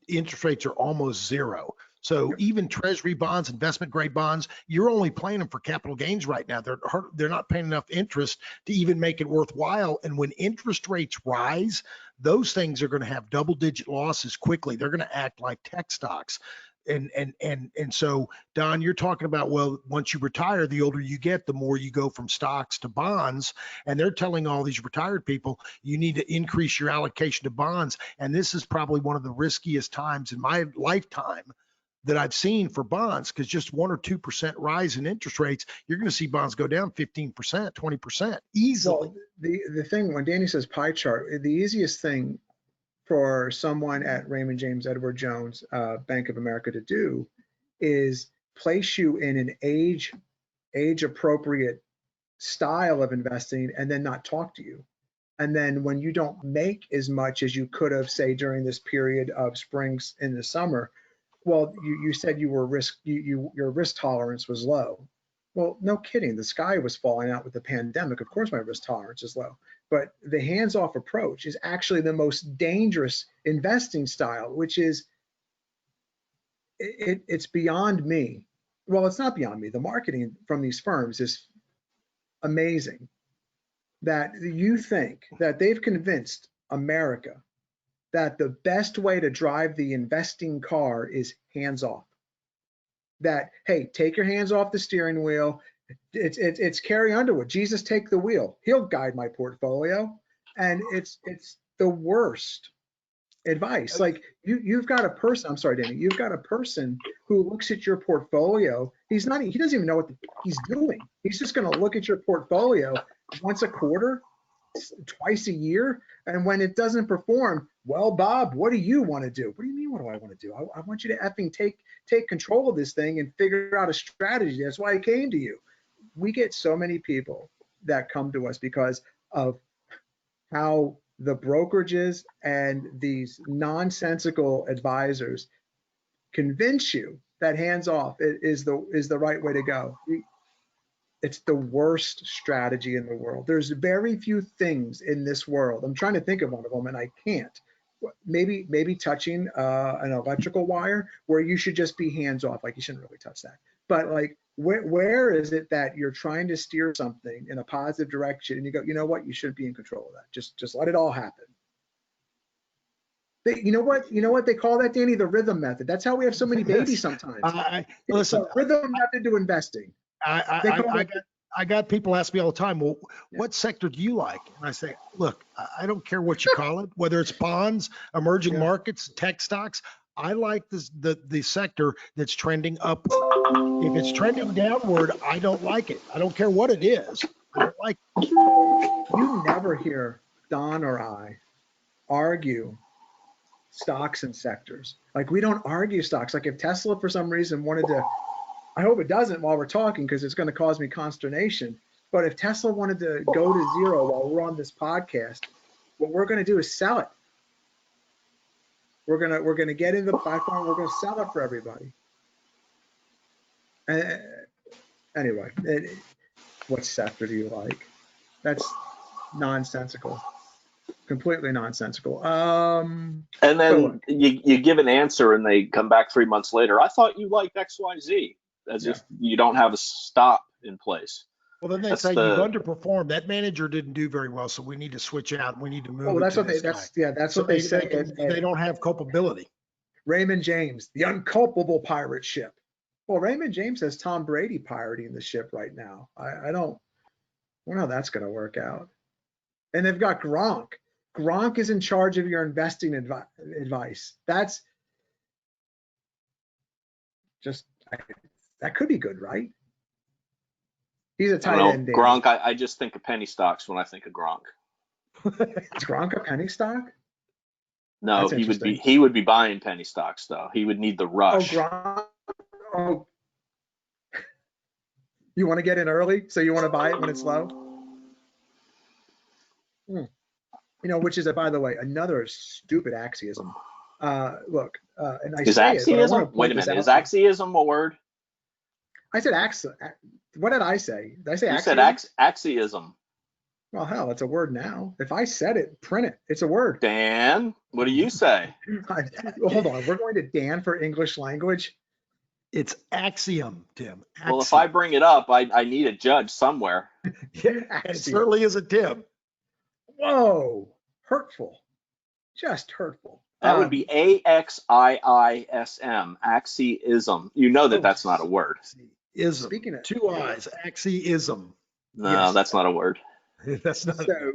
interest rates are almost zero. So even treasury bonds, investment grade bonds, you're only paying them for capital gains right now. They're not paying enough interest to even make it worthwhile. And when interest rates rise, those things are going to have double-digit losses quickly. They're going to act like tech stocks. And so, Don, you're talking about, well, once you retire, the older you get, the more you go from stocks to bonds. And they're telling all these retired people, you need to increase your allocation to bonds. And this is probably one of the riskiest times in my lifetime that I've seen for bonds, because just 1 or 2% rise in interest rates, you're going to see bonds go down 15%, 20% easily. Well, the thing, when Danny says pie chart, the easiest thing for someone at Raymond James, Edward Jones, Bank of America to do is place you in an age appropriate style of investing and then not talk to you. And then when you don't make as much as you could have, say, during this period of springs in the summer, well, you said you were your risk tolerance was low. Well, no kidding. The sky was falling out with the pandemic. Of course, my risk tolerance is low. But the hands-off approach is actually the most dangerous investing style, which is it's beyond me. Well, it's not beyond me. The marketing from these firms is amazing. That you think that they've convinced America that the best way to drive the investing car is hands off. That, hey, take your hands off the steering wheel. It's Carrie Underwood. Jesus, take the wheel. He'll guide my portfolio. And it's the worst advice. Like you've got a person, I'm sorry, Danny, you've got a person who looks at your portfolio. He doesn't even know what he's doing. He's just going to look at your portfolio once a quarter, twice a year. And when it doesn't perform, well, Bob, what do you want to do? What do you mean, what do I want to do? I want you to effing take control of this thing and figure out a strategy. That's why I came to you. We get so many people that come to us because of how the brokerages and these nonsensical advisors convince you that hands off is the right way to go. It's the worst strategy in the world. There's very few things in this world. I'm trying to think of one of them and I can't. Maybe touching an electrical wire where you should just be hands off, like you shouldn't really touch that. But like, where is it that you're trying to steer something in a positive direction and you go, you know what, you shouldn't be in control of that. Just let it all happen. You know what they call that, Danny? The rhythm method. That's how we have so many babies sometimes. Listen, it's a rhythm method to investing. I got people ask me all the time, well, what sector do you like? And I say, look, I don't care what you call it, whether it's bonds, emerging markets, tech stocks. I like the sector that's trending up. If it's trending downward, I don't like it. I don't care what it is. I don't like it. You never hear Don or I argue stocks and sectors. Like, we don't argue stocks. Like, if Tesla for some reason wanted to, I hope it doesn't while we're talking because it's going to cause me consternation. But if Tesla wanted to go to zero while we're on this podcast, what we're going to do is sell it. We're gonna get into the platform. We're going to sell it for everybody. Anyway, what sector do you like? That's nonsensical. Completely nonsensical. And then you give an answer and they come back 3 months later. I thought you liked XYZ, as if you don't have a stop in place. Well, then they say you've underperformed. That manager didn't do very well, so we need to switch out. We need to move. Oh, that's what they say. They don't have culpability. Raymond James, the unculpable pirate ship. Well, Raymond James has Tom Brady pirating the ship right now. I don't know how that's going to work out. And they've got Gronk. Gronk is in charge of your investing advice. That's just, that could be good, right? He's a tight end. Gronk, I just think of penny stocks when I think of Gronk. Is Gronk a penny stock? No, he would be buying penny stocks though. He would need the rush. Oh, Gronk. Oh, You want to get in early, so you want to buy it when it's low? You know, which is, by the way, another stupid axiom. Look, and I Is say it, but I want axiism? to Wait point a this minute. out. Is axiism a word? I said what did I say? Did I say You said axiom? axiism. Well, hell, it's a word now. If I said it, print it. It's a word. Dan, what do you say? Well, hold on. We're going to Dan for English language. It's axiom, Tim. Well, if I Axiom. bring it up, I need a judge somewhere. Yeah, it Axiom. certainly is a Tim. Whoa, hurtful, just hurtful. That would be AXIISM, axiism. You know that that's not a word. Ism. Speaking of Two I's. Axiism. No, yes, that's not a word. That's not. so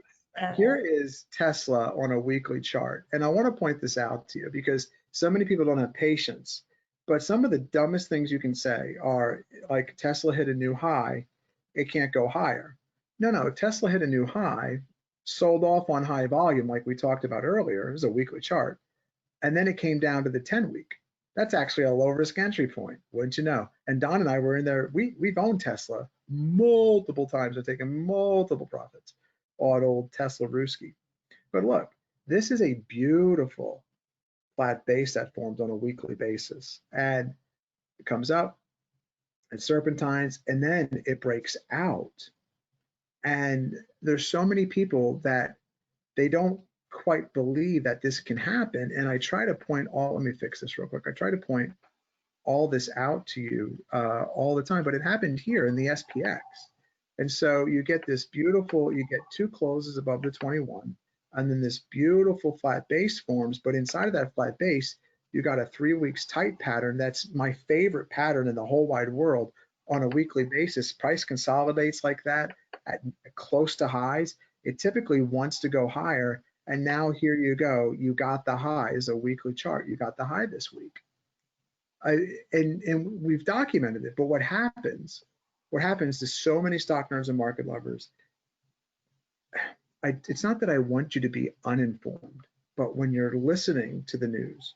here is Tesla on a weekly chart. And I want to point this out to you because so many people don't have patience. But some of the dumbest things you can say are like Tesla hit a new high, it can't go higher. No, Tesla hit a new high, sold off on high volume like we talked about earlier. It was a weekly chart. And then it came down to the 10-week. That's actually a low risk entry point, wouldn't you know? And Don and I were in there. We've owned Tesla multiple times. We've taken multiple profits on old Tesla Ruski. But look, this is a beautiful flat base that formed on a weekly basis. And it comes up, it serpentines, and then it breaks out. And there's so many people that they don't quite believe that this can happen. And I try to point let me fix this real quick. I try to point all this out to you all the time, but it happened here in the SPX. And so you get this beautiful, you get two closes above the 21, and then this beautiful flat base forms. But inside of that flat base, you got a 3 weeks tight pattern. That's my favorite pattern in the whole wide world on a weekly basis. Price consolidates like that at close to highs. It typically wants to go higher. And now here you go. You got the high as a weekly chart. You got the high this week. And we've documented it. But what happens to so many stock nerds and market lovers, it's not that I want you to be uninformed, but when you're listening to the news,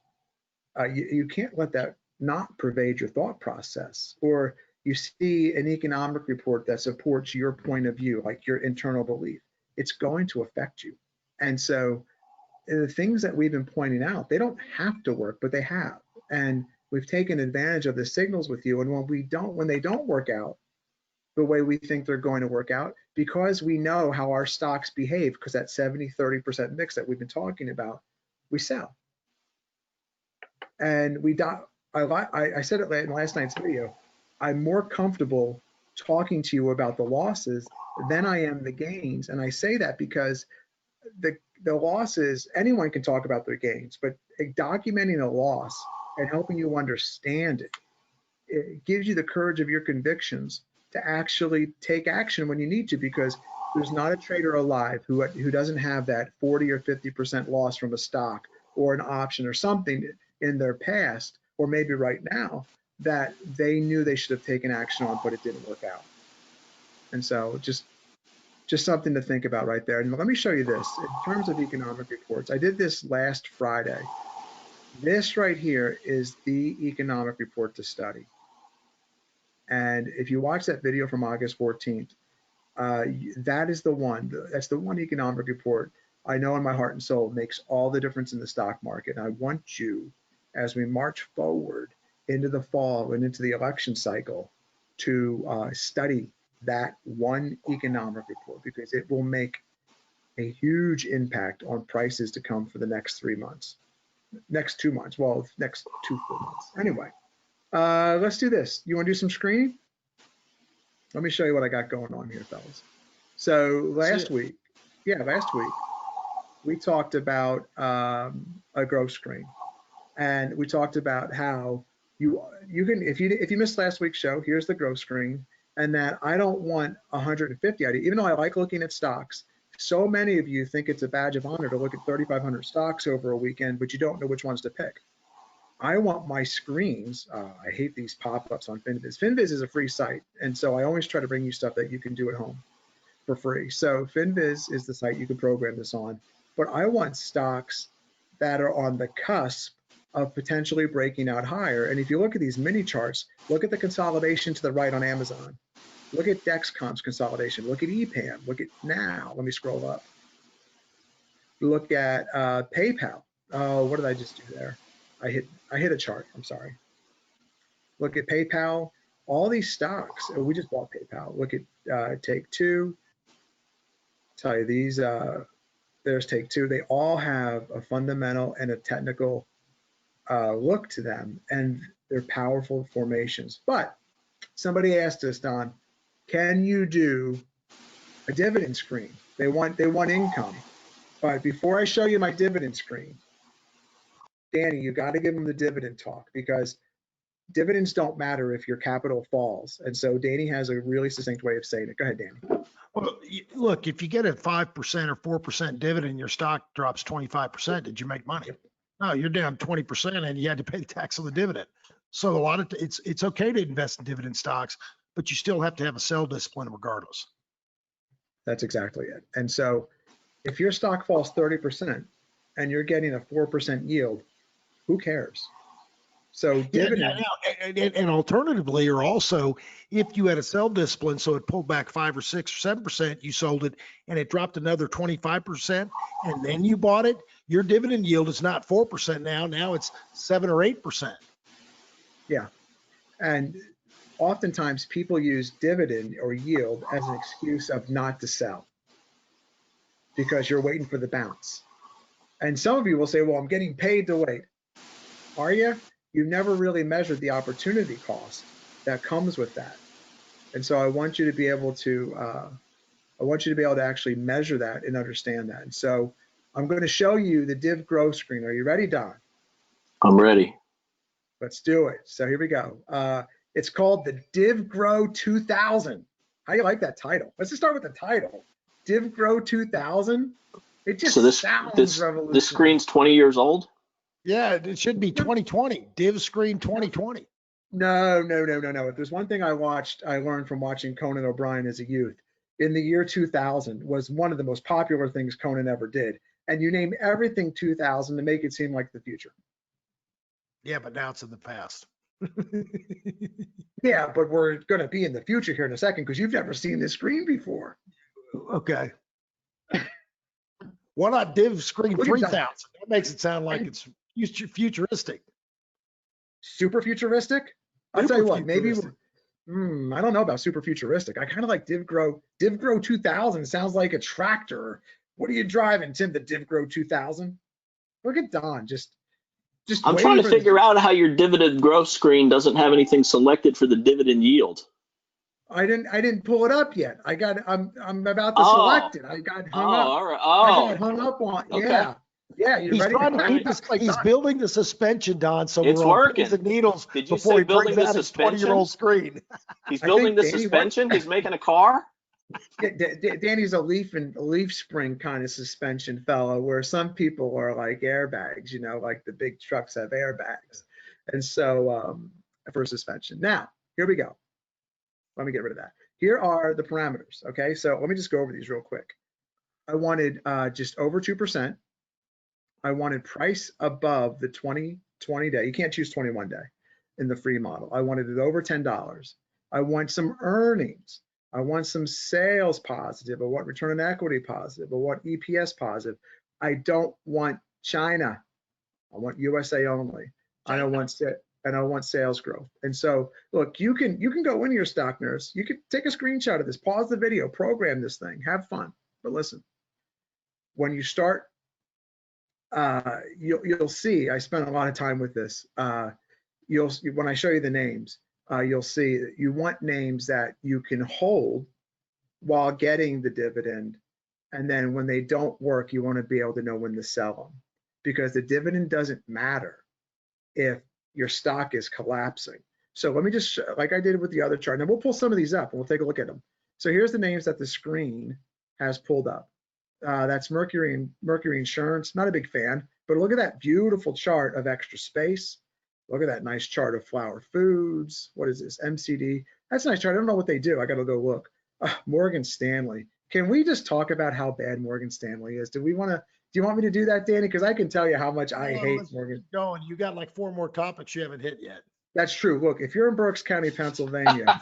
you can't let that not pervade your thought process. Or you see an economic report that supports your point of view, like your internal belief, it's going to affect you. And so the things that we've been pointing out, they don't have to work, but they have. And we've taken advantage of the signals with you. And when they don't work out the way we think they're going to work out, because we know how our stocks behave, because that 70-30% mix that we've been talking about, we sell. And I said it in last night's video, I'm more comfortable talking to you about the losses than I am the gains. And I say that because the losses, anyone can talk about their gains, but documenting a loss and helping you understand it gives you the courage of your convictions to actually take action when you need to, because there's not a trader alive who doesn't have that 40 or 50% loss from a stock or an option or something in their past, or maybe right now, that they knew they should have taken action on, but it didn't work out. And so just something to think about right there. And let me show you this. In terms of economic reports, I did this last Friday. This right here is the economic report to study. And if you watch that video from August 14th, that is the one. That's the one economic report I know in my heart and soul makes all the difference in the stock market. And I want you, as we march forward into the fall and into the election cycle, to study that one economic report, because it will make a huge impact on prices to come for the next 3 months, next 2 months, well, next 2 full months. Anyway, let's do this. You want to do some screening? Let me show you what I got going on here, fellas. So last week, we talked about a growth screen, and we talked about how you can, if you missed last week's show, here's the growth screen, and that I don't want 150 ideas, even though I like looking at stocks. So many of you think it's a badge of honor to look at 3,500 stocks over a weekend, but you don't know which ones to pick. I want my screens. I hate these pop-ups on FinViz. FinViz is a free site, and so I always try to bring you stuff that you can do at home for free. So FinViz is the site you can program this on. But I want stocks that are on the cusp of potentially breaking out higher. And if you look at these mini charts, look at the consolidation to the right on Amazon. Look at Dexcom's consolidation. Look at EPAM. Look at now. Let me scroll up. Look at PayPal. Oh, what did I just do there? I hit a chart. I'm sorry. Look at PayPal. All these stocks. Oh, we just bought PayPal. Look at Take-Two. Tell you these. There's Take-Two. They all have a fundamental and a technical look to them, and they're powerful formations. But somebody asked us, Don, can you do a dividend screen? They want income. But before I show you my dividend screen, Danny, you got to give them the dividend talk, because dividends don't matter if your capital falls. And so Danny has a really succinct way of saying it. Go ahead, Danny. Well, look, if you get a 5% or 4% dividend, your stock drops 25%. Did you make money? No, you're down 20% and you had to pay the tax on the dividend. So a lot of it's okay to invest in dividend stocks, but you still have to have a sell discipline regardless. That's exactly it. And so if your stock falls 30% and you're getting a 4% yield, who cares? So dividend. And alternatively, or also, if you had a sell discipline, so it pulled back 5 or 6 or 7%, you sold it and it dropped another 25%, and then you bought it, your dividend yield is not 4% now. Now it's 7 or 8%. Yeah. And oftentimes people use dividend or yield as an excuse of not to sell because you're waiting for the bounce. And some of you will say, well, I'm getting paid to wait. Are you? You never really measured the opportunity cost that comes with that. And so I want you to be able to, actually measure that and understand that. And so I'm going to show you the div grow screen. Are you ready, Don? I'm ready. Let's do it. So here we go. It's called the Div Grow 2000. How do you like that title? Let's just start with the title. Div Grow 2000. It just sounds revolutionary. This screen's 20 years old? Yeah, it should be 2020. Div screen 2020. No. If there's one thing I learned from watching Conan O'Brien as a youth, in the year 2000 was one of the most popular things Conan ever did. And you name everything 2000 to make it seem like the future. Yeah, but now it's in the past. Yeah, but we're going to be in the future here in a second because you've never seen this screen before. Okay. Why not div screen 3000? That makes it sound like it's futuristic. Super futuristic? I'll tell you what, maybe, I don't know about super futuristic. I kind of like Div Grow 2000 sounds like a tractor. What are you driving, Tim, the Div Grow 2000? Look at Don, just I'm trying to figure out how your dividend growth screen doesn't have anything selected for the dividend yield. I didn't pull it up yet. I'm about to select it. I got hung up. All right. I got hung up on. Okay. Yeah. You're ready to keep this. He's building the suspension, Don. So it's working. Pins and needles. Did you say building the suspension? 20-year-old screen. He's building the suspension. He's making a car. Danny's a leaf spring kind of suspension fellow, where some people are like airbags, like the big trucks have airbags. And so for suspension. Now, here we go. Let me get rid of that. Here are the parameters. Okay, so let me just go over these real quick. I wanted just over 2%. I wanted price above the 20 day. You can't choose 21 day in the free model. I wanted it over $10. I want some earnings. I want some sales positive. I want return on equity positive. I want EPS positive. I don't want China. I want USA only. I don't want and I want sales growth. And so, look, you can go into your stock nurse. You can take a screenshot of this, pause the video, program this thing, have fun. But listen, when you start, you'll see. I spent a lot of time with this. When I show you the names, you'll see that you want names that you can hold while getting the dividend. And then when they don't work, you want to be able to know when to sell them, because the dividend doesn't matter if your stock is collapsing. So let me just, like I did with the other chart, and we'll pull some of these up and we'll take a look at them. So here's the names that the screen has pulled up. That's Mercury Insurance. Not a big fan, but look at that beautiful chart of Extra Space. Look at that nice chart of Flower Foods. What is this? MCD. That's a nice chart. I don't know what they do. I got to go look. Morgan Stanley. Can we just talk about how bad Morgan Stanley is? Do you want me to do that, Danny? Because I can tell you how much I hate Morgan. Going. You got like 4 more topics you haven't hit yet. That's true. Look, if you're in Berks County, Pennsylvania,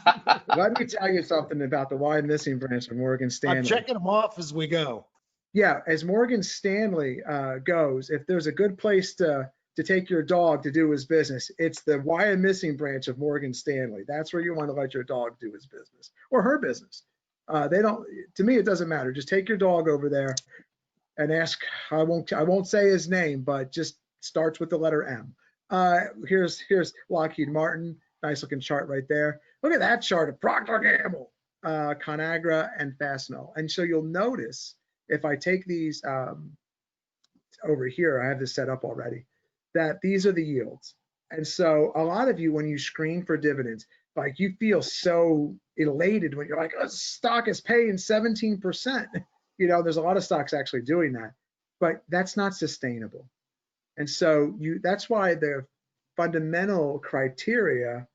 let me tell you something about the wide missing branch of Morgan I'm Stanley. checking them off as we go. Yeah, as Morgan Stanley goes, if there's a good place to take your dog to do his business, it's the wide missing branch of Morgan Stanley. That's where you want to let your dog do his business or her business. They don't. To me, it doesn't matter. Just take your dog over there and ask. I won't say his name, but just starts with the letter M. Here's Lockheed Martin. Nice looking chart right there. Look at that chart of Procter & Gamble, ConAgra, and Fastenal. And so you'll notice if I take these over here, I have this set up already, that these are the yields. And so a lot of you, when you screen for dividends, like you feel so elated when you're like, oh, stock is paying 17%. You know, there's a lot of stocks actually doing that, but that's not sustainable. And so that's why the fundamental criteria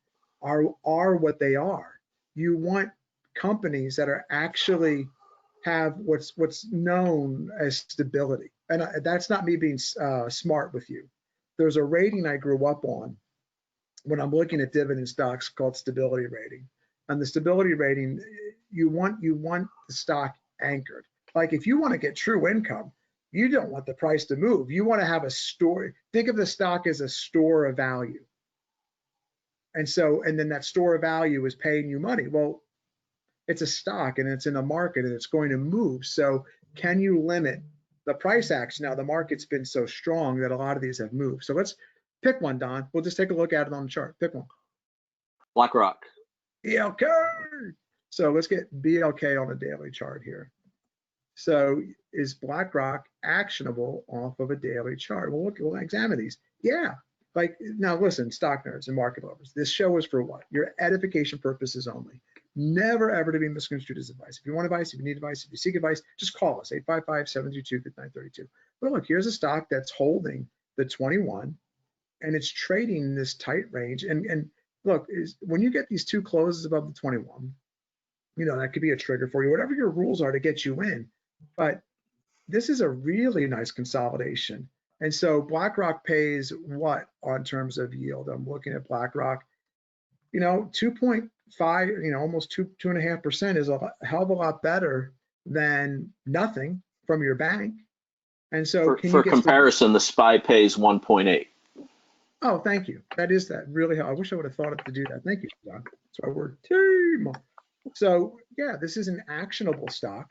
are what they are. You want companies that are actually have what's known as stability. And that's not me being smart with you. There's a rating I grew up on when I'm looking at dividend stocks called stability rating. And the stability rating, you want the stock anchored. Like if you want to get true income, you don't want the price to move. You want to have a store. Think of the stock as a store of value. And then that store of value is paying you money. Well, it's a stock and it's in a market and it's going to move. So can you limit the price action? Now the market's been so strong that a lot of these have moved. So let's pick one, Don. We'll just take a look at it on the chart. Pick one. BlackRock. BLK. So let's get BLK on a daily chart here. So is BlackRock actionable off of a daily chart? Well, look, we'll examine these. Yeah. Like now listen, stock nerds and market lovers, this show is for what? Your edification purposes only. Never ever to be misconstrued as advice. If you want advice, if you need advice, if you seek advice, just call us, 855-722-5932. But look, here's a stock that's holding the 21 and it's trading in this tight range. And look, when you get these two closes above the 21, you know, that could be a trigger for you, whatever your rules are to get you in. But this is a really nice consolidation. And so BlackRock pays what on terms of yield? I'm looking at BlackRock, you know, 2.5, you know, almost 2.5% is a hell of a lot better than nothing from your bank. And so for comparison, the SPY pays 1.8. Oh, thank you. That really, I wish I would have thought of to do that. Thank you, John. That's our word, team. So yeah, this is an actionable stock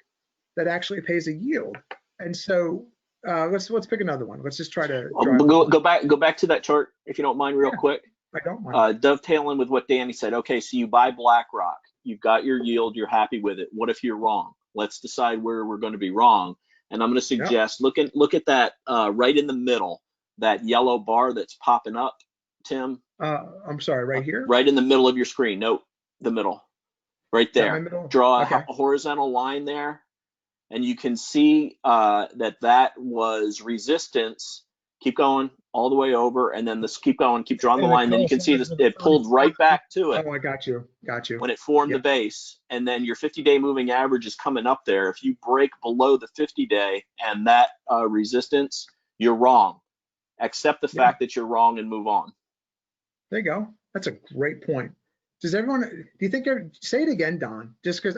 that actually pays a yield. And so let's pick another one. Let's just try to go back to that chart if you don't mind, real quick. I don't mind. Dovetailing with what Danny said. Okay, so you buy BlackRock, you've got your yield, you're happy with it. What if you're wrong? Let's decide where we're going to be wrong. And I'm going to suggest look at that right in the middle, that yellow bar that's popping up, Tim. I'm sorry, right here? Right in the middle of your screen. Nope, the middle. Right there. Draw a horizontal line there. And you can see that was resistance. Keep going all the way over, and then this keep going, keep drawing the line. Then you can see this, it pulled right back to it. Oh, I got you. When it formed the base, and then your 50-day moving average is coming up there. If you break below the 50-day and that resistance, you're wrong. Accept the fact that you're wrong and move on. There you go. That's a great point. Does everyone, do you think, say it again, Don, just because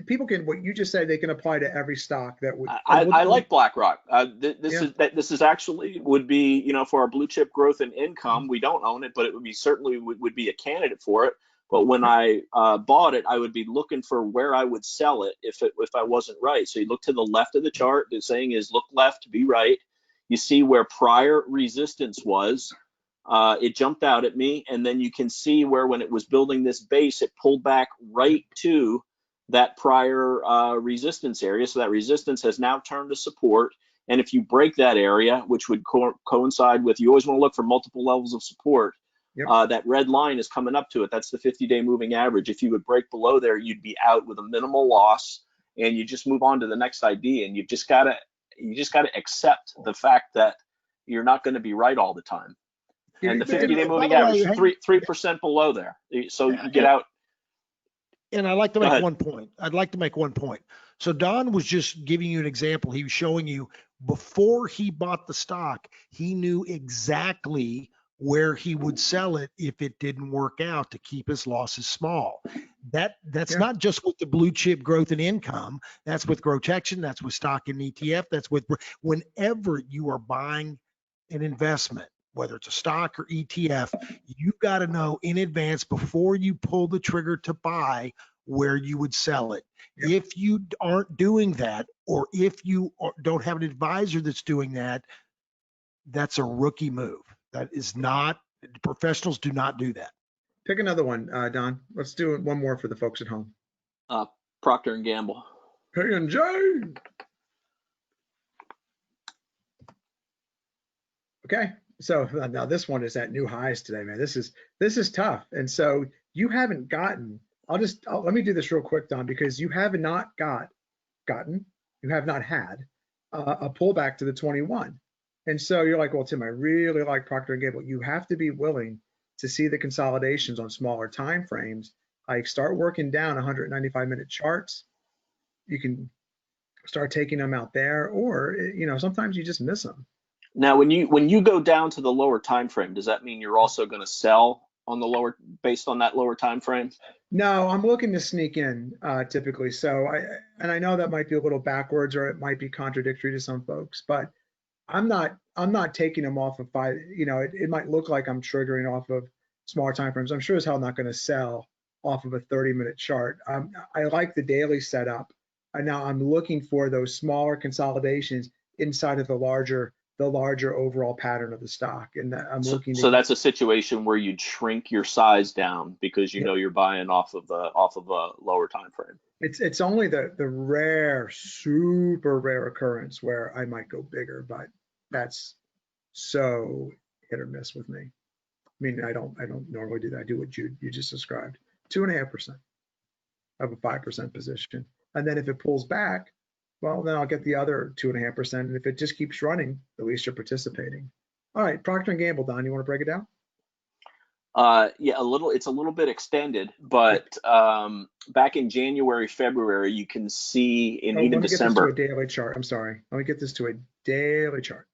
people can, what you just said, they can apply to every stock that would. I like BlackRock. This is actually would be, you know, for our blue chip growth and income, we don't own it, but it would be certainly would be a candidate for it. But when I bought it, I would be looking for where I would sell it if I wasn't right. So you look to the left of the chart. The saying is look left, be right. You see where prior resistance was. It jumped out at me, and then you can see where when it was building this base, it pulled back right to that prior resistance area. So that resistance has now turned to support. And if you break that area, which would coincide with, you always want to look for multiple levels of support. That red line is coming up to it. That's the 50-day moving average. If you would break below there, you'd be out with a minimal loss, and you just move on to the next idea. And you just gotta accept the fact that you're not going to be right all the time. And the 50-day moving average, 3% below there. So you get out. And I'd like to make one point. I'd like to make one point. So Don was just giving you an example. He was showing you before he bought the stock, he knew exactly where he would sell it if it didn't work out to keep his losses small. That's not just with the blue chip growth and income. That's with protection. That's with stock and ETF. That's with whenever you are buying an investment, whether it's a stock or ETF, you got to know in advance before you pull the trigger to buy where you would sell it. Yep. If you aren't doing that, or if you don't have an advisor that's doing that, that's a rookie move. That is not, professionals do not do that. Pick another one, Don. Let's do one more for the folks at home. Procter and Gamble. P&J. Okay, so now this one is at new highs today, man. This is tough, and so you haven't gotten. Let me do this real quick, Don, because you have not had a pullback to the 21, and so you're like, well, Tim, I really like Procter and Gamble. You have to be willing to see the consolidations on smaller time frames. Like start working down 195-minute charts. You can start taking them out there, or sometimes you just miss them. Now, when you go down to the lower time frame, does that mean you're also going to sell on the lower, based on that lower time frame? No, I'm looking to sneak in typically. So I know that might be a little backwards, or it might be contradictory to some folks, but I'm not taking them off of 5. It might look like I'm triggering off of smaller time frames. I'm sure as hell not going to sell off of a 30-minute chart. I like the daily setup, and now I'm looking for those smaller consolidations inside of the larger overall pattern of the stock, and I'm looking. So that's a situation where you'd shrink your size down because you know you're buying off of a lower time frame. It's only the rare, super rare occurrence where I might go bigger, but that's so hit or miss with me. I mean, I don't normally do that. I do what you just described. 2.5% of a 5% position, and then if it pulls back, well, then I'll get the other 2.5%. And if it just keeps running, at least you're participating. All right, Procter and Gamble, Don, you want to break it down? Yeah, a little. It's a little bit extended, but back in January, February, you can see even December. Let me get this to a daily chart. I'm sorry. Let me get this to a daily chart.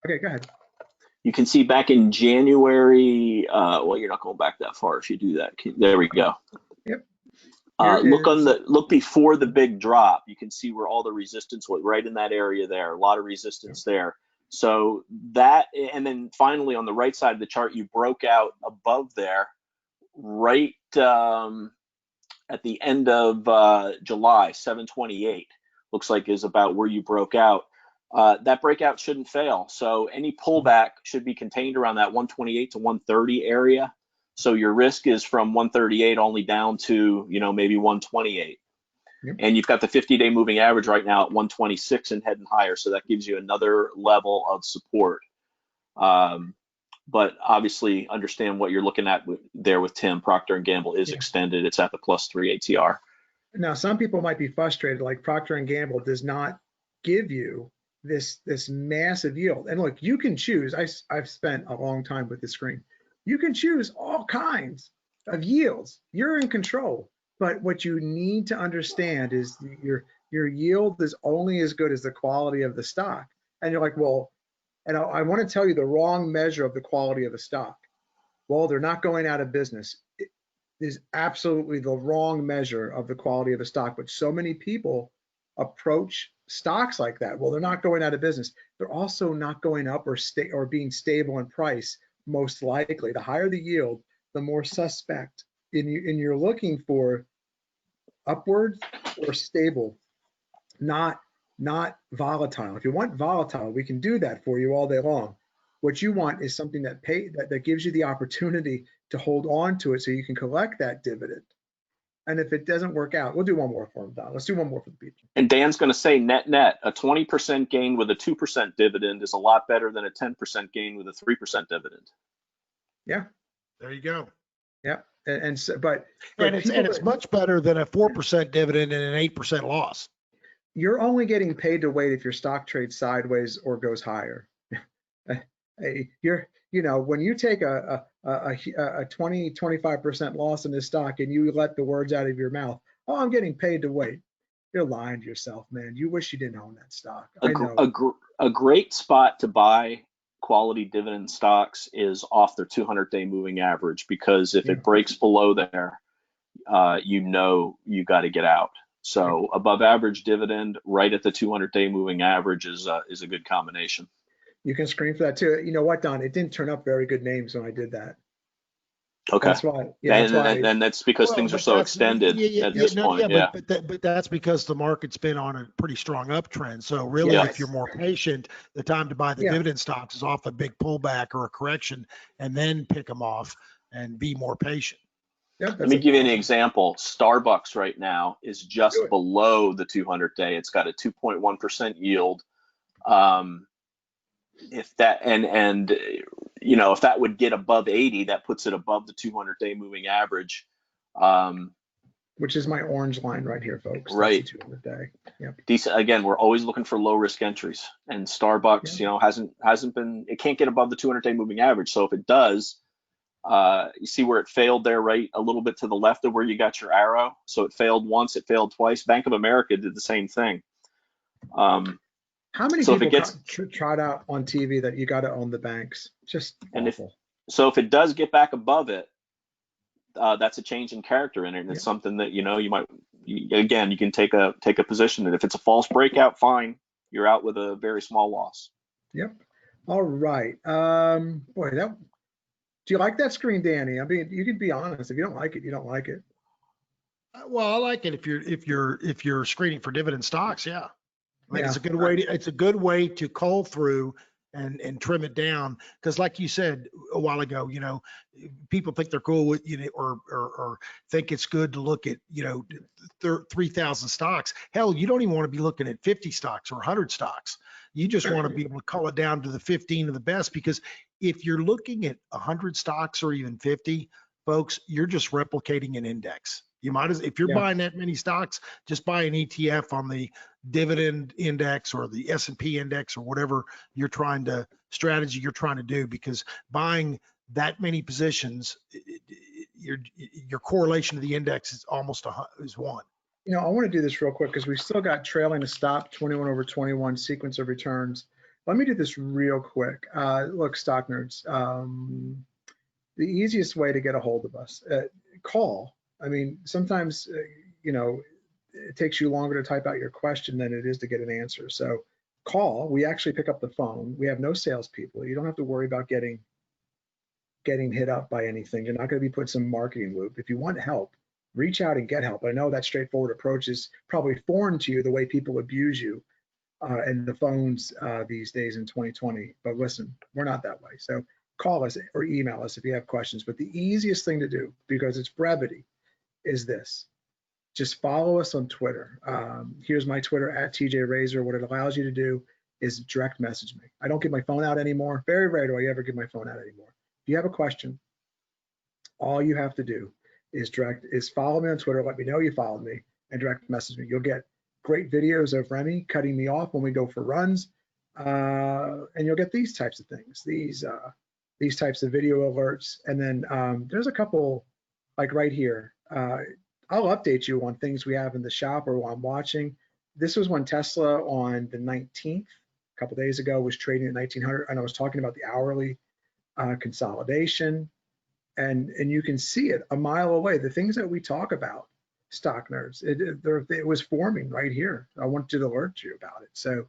Okay, go ahead. You can see back in January. Well, you're not going back that far if you do that. There we go. Yep. Look before the big drop. You can see where all the resistance was, right in that area there. A lot of resistance there. So that, and then finally on the right side of the chart, you broke out above there, right at the end of July. 728 looks like is about where you broke out. That breakout shouldn't fail. So any pullback should be contained around that 128 to 130 area. So your risk is from 138 only down to, maybe 128. Yep. And you've got the 50-day moving average right now at 126 and heading higher. So that gives you another level of support. But obviously understand what you're looking at there with Tim. Procter & Gamble is extended. It's at the +3 ATR. Now, some people might be frustrated, like Procter & Gamble does not give you this massive yield. And look, you can choose. I've spent a long time with the screen. You can choose all kinds of yields. You're in control. But what you need to understand is your yield is only as good as the quality of the stock. And you're like, well, and I want to tell you the wrong measure of the quality of a stock. Well, they're not going out of business. It is absolutely the wrong measure of the quality of a stock. But so many people approach stocks like that. Well, they're not going out of business. They're also not going up or being stable in price. Most likely, the higher the yield, the more suspect. And you're looking for upward or stable, not volatile. If you want volatile, we can do that for you all day long. What you want is something that gives you the opportunity to hold on to it so you can collect that dividend. And if it doesn't work out, we'll do one more for them, Don. Let's do one more for the people. And Dan's going to say net, a 20% gain with a 2% dividend is a lot better than a 10% gain with a 3% dividend. Yeah. There you go. Yeah. And it's much better than a 4% dividend and an 8% loss. You're only getting paid to wait if your stock trades sideways or goes higher. When you take a 20-25% loss in this stock and you let the words out of your mouth, oh, I'm getting paid to wait. You're lying to yourself, man. You wish you didn't own that stock. I know. A great spot to buy quality dividend stocks is off their 200-day moving average, because if it breaks below there, you got to get out. So above average dividend, right at the 200-day moving average is a good combination. You can screen for that too. You know what, Don? It didn't turn up very good names when I did that. Okay. That's why. Yeah, that's why. And that's because things are so extended at this point. Yeah. But that's because the market's been on a pretty strong uptrend. So really, if you're more patient, the time to buy the dividend stocks is off a big pullback or a correction, and then pick them off and be more patient. Let me give you an example. Starbucks right now is just below the 200-day. It's got a 2.1% yield. If that if that would get above 80, that puts it above the 200-day moving average. Which is my orange line right here, folks. Right. That's the 200-day. Yep. Decent. Again, we're always looking for low risk entries, and Starbucks, hasn't been. It can't get above the 200-day moving average. So if it does, you see where it failed there, right? A little bit to the left of where you got your arrow. So it failed once, it failed twice. Bank of America did the same thing. How many people tried out on TV that you got to own the banks? Just awful. If it does get back above it, that's a change in character in it, and it's something that you can take a position. And if it's a false breakout, fine, you're out with a very small loss. Yep. All right. Boy, do you like that screen, Danny? I mean, you can be honest. If you don't like it, you don't like it. Well, I like it if you're screening for dividend stocks. Yeah. I mean, it's a good way to cull through and trim it down, because like you said a while ago, people think they're cool with or think it's good to look at 3,000 stocks. Hell, you don't even want to be looking at 50 stocks or 100 stocks. You just want to be able to cull it down to the 15 of the best, because if you're looking at 100 stocks or even 50, folks, you're just replicating an index. You might as, if you're buying that many stocks, just buy an ETF on the dividend index or the S&P index or whatever strategy you're trying to do, because buying that many positions, your correlation to the index is almost is 1. I want to do this real quick because we still got trailing to stop 21/21 sequence of returns. Let me do this real quick. Look, stock nerds, the easiest way to get a hold of us, call. I mean, sometimes, it takes you longer to type out your question than it is to get an answer. So call, we actually pick up the phone. We have no salespeople. You don't have to worry about getting hit up by anything. You're not going to be put in some marketing loop. If you want help, reach out and get help. I know that straightforward approach is probably foreign to you, the way people abuse you and the phones these days in 2020. But listen, we're not that way. So call us or email us if you have questions. But the easiest thing to do, because it's brevity, is this. Just follow us on Twitter. Here's my Twitter @TJRazor. What it allows you to do is direct message me. I don't give my phone out anymore. Very rare do I ever give my phone out anymore. If you have a question, all you have to do is follow me on Twitter. Let me know you followed me and direct message me. You'll get great videos of Remy cutting me off when we go for runs, and you'll get these types of things. These types of video alerts, and then there's a couple like right here. I'll update you on things we have in the shop or while I'm watching. This was when Tesla on the 19th, a couple days ago, was trading at 1900, and I was talking about the hourly consolidation, and you can see it a mile away. The things that we talk about, stock nerds, it was forming right here. I wanted to alert you about it. So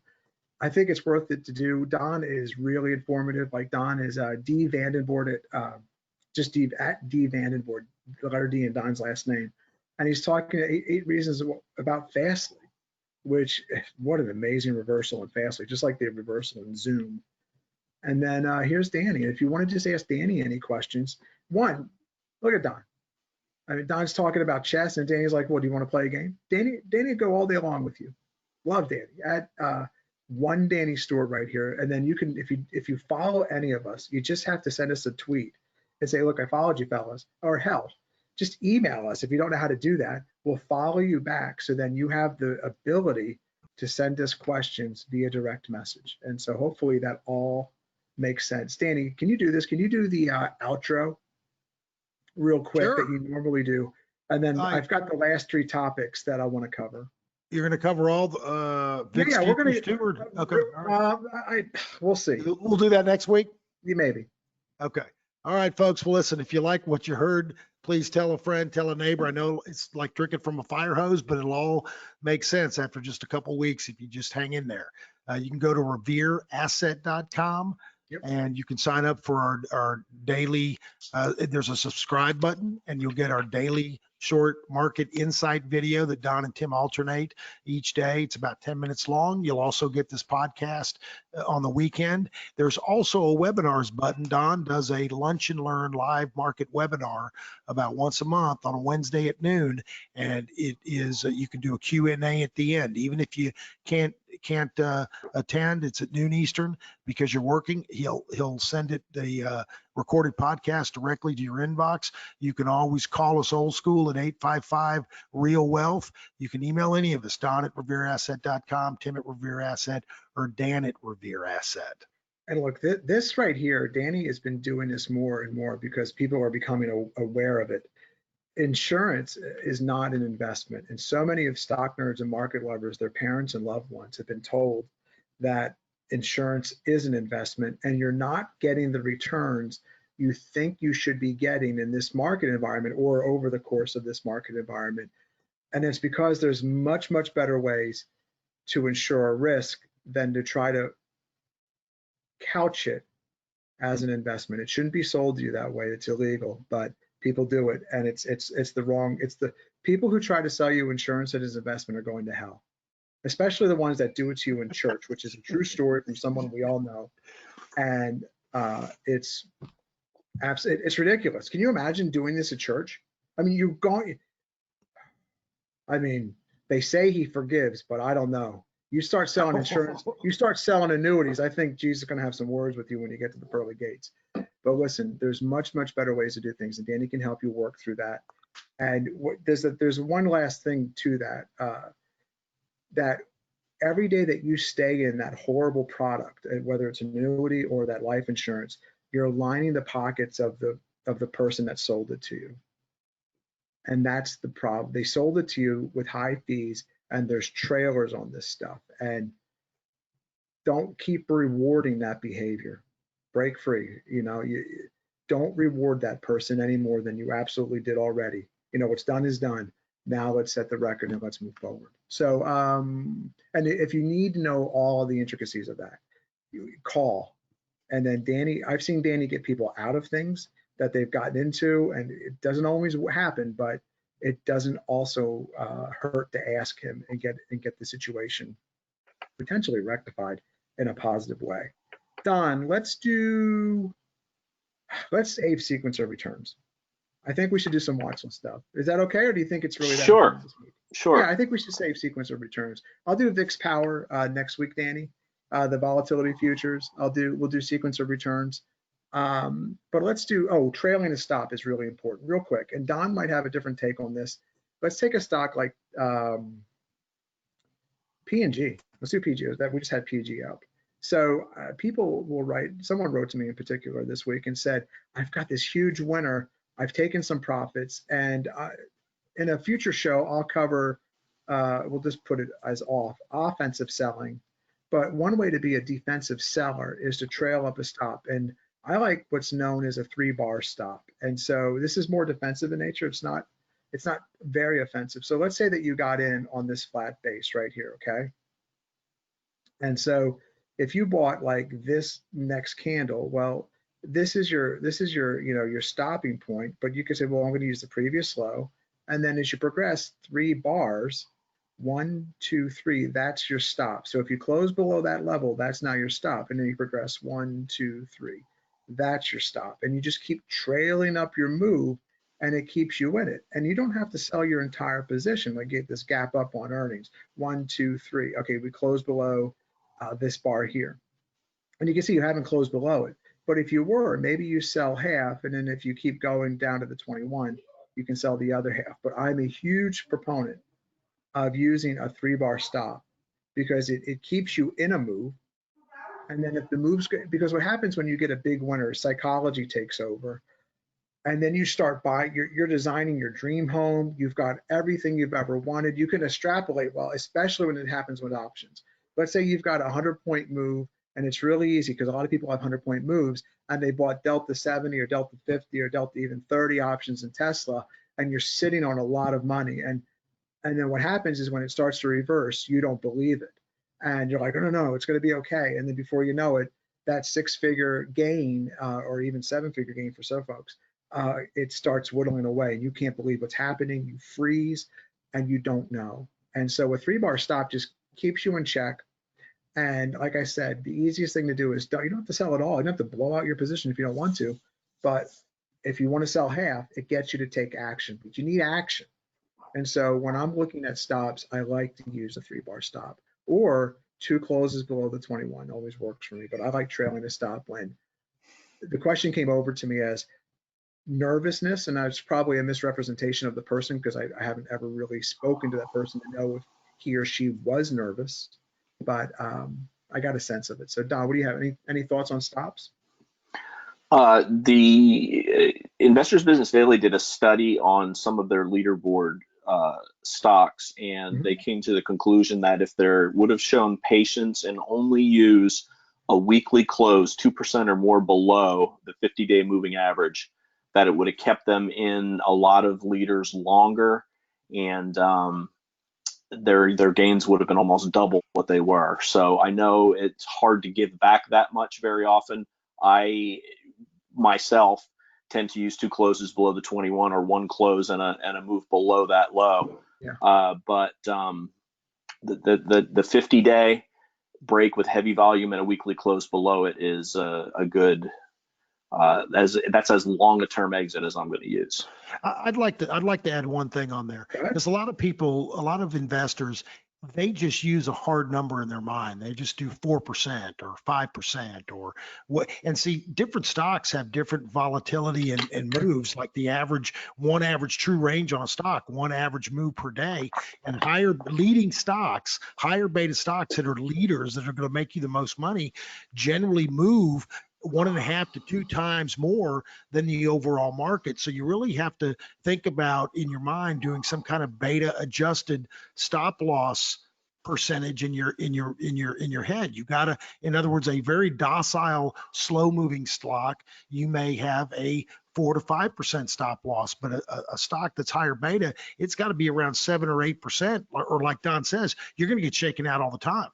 I think it's worth it to do. Don is really informative. Like Don is D Vandenborg just D Vandenborg, the letter D in Don's last name. And he's talking 8 reasons about Fastly, which, what an amazing reversal in Fastly, just like the reversal in Zoom. And then here's Danny. If you want to just ask Danny any questions, one, look at Don. I mean, Don's talking about chess, and Danny's like, well, do you want to play a game? Danny would go all day long with you. Love Danny. At one Danny Stewart right here. And then you can, if you follow any of us, you just have to send us a tweet and say, look, I followed you, fellas. Or hell, just email us. If you don't know how to do that, we'll follow you back. So then you have the ability to send us questions via direct message. And so hopefully that all makes sense. Danny, can you do this? Can you do the outro real quick that you normally do? And then I've got the last 3 topics that I want to cover. You're going to cover all the VIX Yeah, we're gonna futures too, or okay? All right. We'll see. We'll do that next week. Maybe. Okay. All right, folks. Well, listen, if you like what you heard, please tell a friend, tell a neighbor. I know it's like drinking from a fire hose, but it'll all make sense after just a couple weeks if you just hang in there. You can go to revereasset.com. Yep. And you can sign up for our daily, there's a subscribe button, and you'll get our daily short market insight video that Don and Tim alternate each day. It's about 10 minutes long. You'll also get this podcast on the weekend. There's also a webinars button. Don does a lunch and learn live market webinar about once a month on a Wednesday at noon. And it is, you can do a Q&A at the end. Even if you can't attend, it's at noon Eastern because you're working. He'll send it the recorded podcast directly to your inbox. You can always call us old school at 855 Real Wealth. You can email any of us, Don at revereasset.com, Tim at Revere Asset, or Dan at Revere Asset. And look, this right here, Danny has been doing this more and more because people are becoming aware of it. Insurance is not an investment. And so many of stock nerds and market lovers, their parents and loved ones have been told that insurance is an investment and you're not getting the returns you think you should be getting in this market environment or over the course of this market environment. And it's because there's much, much better ways to insure a risk than to try to couch it as an investment. It shouldn't be sold to you that way. It's illegal, but people do it, and it's the people who try to sell you insurance as an investment are going to hell, especially the ones that do it to you in church, which is a true story from someone we all know. And it's ridiculous. Can you imagine doing this at church? I mean, they say he forgives, but I don't know. You start selling insurance, you start selling annuities, I think Jesus is going to have some words with you when you get to the pearly gates. But listen, there's much, much better ways to do things, and Danny can help you work through that. And there's one last thing to that, that every day that you stay in that horrible product, whether it's an annuity or that life insurance, you're lining the pockets of the person that sold it to you. And that's the problem. They sold it to you with high fees, and there's trailers on this stuff. And don't keep rewarding that behavior. Break free. You don't reward that person any more than you absolutely did already. What's done is done. Now let's set the record and let's move forward. So, and if you need to know all the intricacies of that, you call. And then Danny, I've seen Danny get people out of things that they've gotten into, and it doesn't always happen, but it doesn't also hurt to ask him and get the situation potentially rectified in a positive way. Don, let's save sequencer returns. I think we should do some watchlist stuff. Is that okay, or do you think it's really that important this week? Sure. Yeah, I think we should save sequencer returns. I'll do VIX power next week, Danny. The volatility futures. We'll do sequencer returns. But let's do, trailing a stop is really important, real quick. And Don might have a different take on this. Let's take a stock like P&G. Let's do PG. We just had PG up. So people will write, someone wrote to me in particular this week and said, I've got this huge winner. I've taken some profits, and in a future show, I'll cover, we'll just put it as offensive selling. But one way to be a defensive seller is to trail up a stop. And I like what's known as a 3-bar stop. And so this is more defensive in nature. It's not very offensive. So let's say that you got in on this flat base right here, okay? And so if you bought like this next candle, well, this is your your stopping point, but you could say, well, I'm going to use the previous low. And then as you progress 3 bars, 1, 2, 3, that's your stop. So if you close below that level, that's now your stop. And then you progress 1, 2, 3, that's your stop. And you just keep trailing up your move, and it keeps you in it. And you don't have to sell your entire position. Like get this gap up on earnings, 1, 2, 3. Okay, we close below this bar here. And you can see you haven't closed below it. But if you were, maybe you sell half, and then if you keep going down to the 21, you can sell the other half. But I'm a huge proponent of using a 3-bar stop because it keeps you in a move. And then if the move's good, because what happens when you get a big winner, psychology takes over. And then you start buying, you're designing your dream home. You've got everything you've ever wanted. You can extrapolate well, especially when it happens with options. Let's say you've got a 100-point move, and it's really easy because a lot of people have 100-point moves, and they bought Delta 70 or Delta 50 or Delta even 30 options in Tesla, and you're sitting on a lot of money. And then what happens is when it starts to reverse, you don't believe it. And you're like, oh, no, it's going to be okay. And then before you know it, that 6-figure gain or even 7-figure gain for some folks, it starts whittling away. And you can't believe what's happening. You freeze and you don't know. And so a 3-bar stop just keeps you in check. And like I said, the easiest thing to do is you don't have to sell it all. You don't have to blow out your position if you don't want to. But if you want to sell half, it gets you to take action. But you need action. And so when I'm looking at stops, I like to use a 3-bar stop or 2 closes below the 21. Always works for me, but I like trailing a stop when the question came over to me as nervousness, and that's probably a misrepresentation of the person because I haven't ever really spoken to that person to know if he or she was nervous, but I got a sense of it. So Don, what do you have? Any thoughts on stops? The Investors Business Daily did a study on some of their leaderboard stocks, and they came to the conclusion that if there would have shown patience and only use a weekly close 2% or more below the 50-day moving average, that it would have kept them in a lot of leaders longer, and their gains would have been almost double what they were. So I know it's hard to give back that much very often. I myself tend to use 2 closes below the 21 or 1 close and a move below that low. Yeah. But the 50-day break with heavy volume and a weekly close below it is a good that's as long a term exit as I'm going to use. I'd like to add one thing on there, because a lot of investors, they just use a hard number in their mind. They just do 4% or 5% or what. And see, different stocks have different volatility and moves, like one average true range on a stock, one average move per day, and higher beta stocks that are leaders that are going to make you the most money generally move 1.5 to 2 times more than the overall market. So you really have to think about in your mind doing some kind of beta adjusted stop loss percentage in your head. You got to, in other words, a very docile, slow moving stock, you may have a 4 to 5% stop loss, but a stock that's higher beta, it's got to be around 7 or 8%, or like Don says, you're going to get shaken out all the time.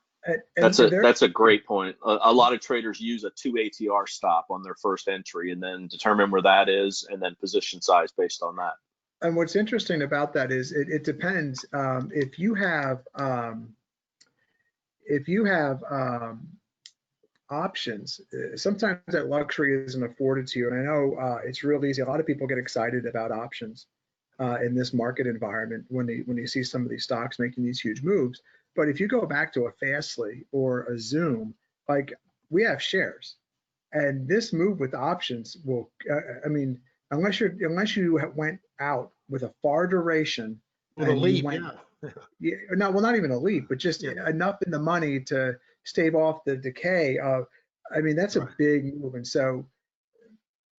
That's a great point. A lot of traders use a 2 ATR stop on their first entry and then determine where that is and then position size based on that. And what's interesting about that is it depends. If you have options, sometimes that luxury isn't afforded to you. And I know it's real easy. A lot of people get excited about options in this market environment when you see some of these stocks making these huge moves. But if you go back to a Fastly or a Zoom, like we have shares, and this move with options will, I mean, unless you went out with a far duration, with a leap, no, well, not even a leap, but just enough in the money to stave off the decay of, I mean, that's a big move. And so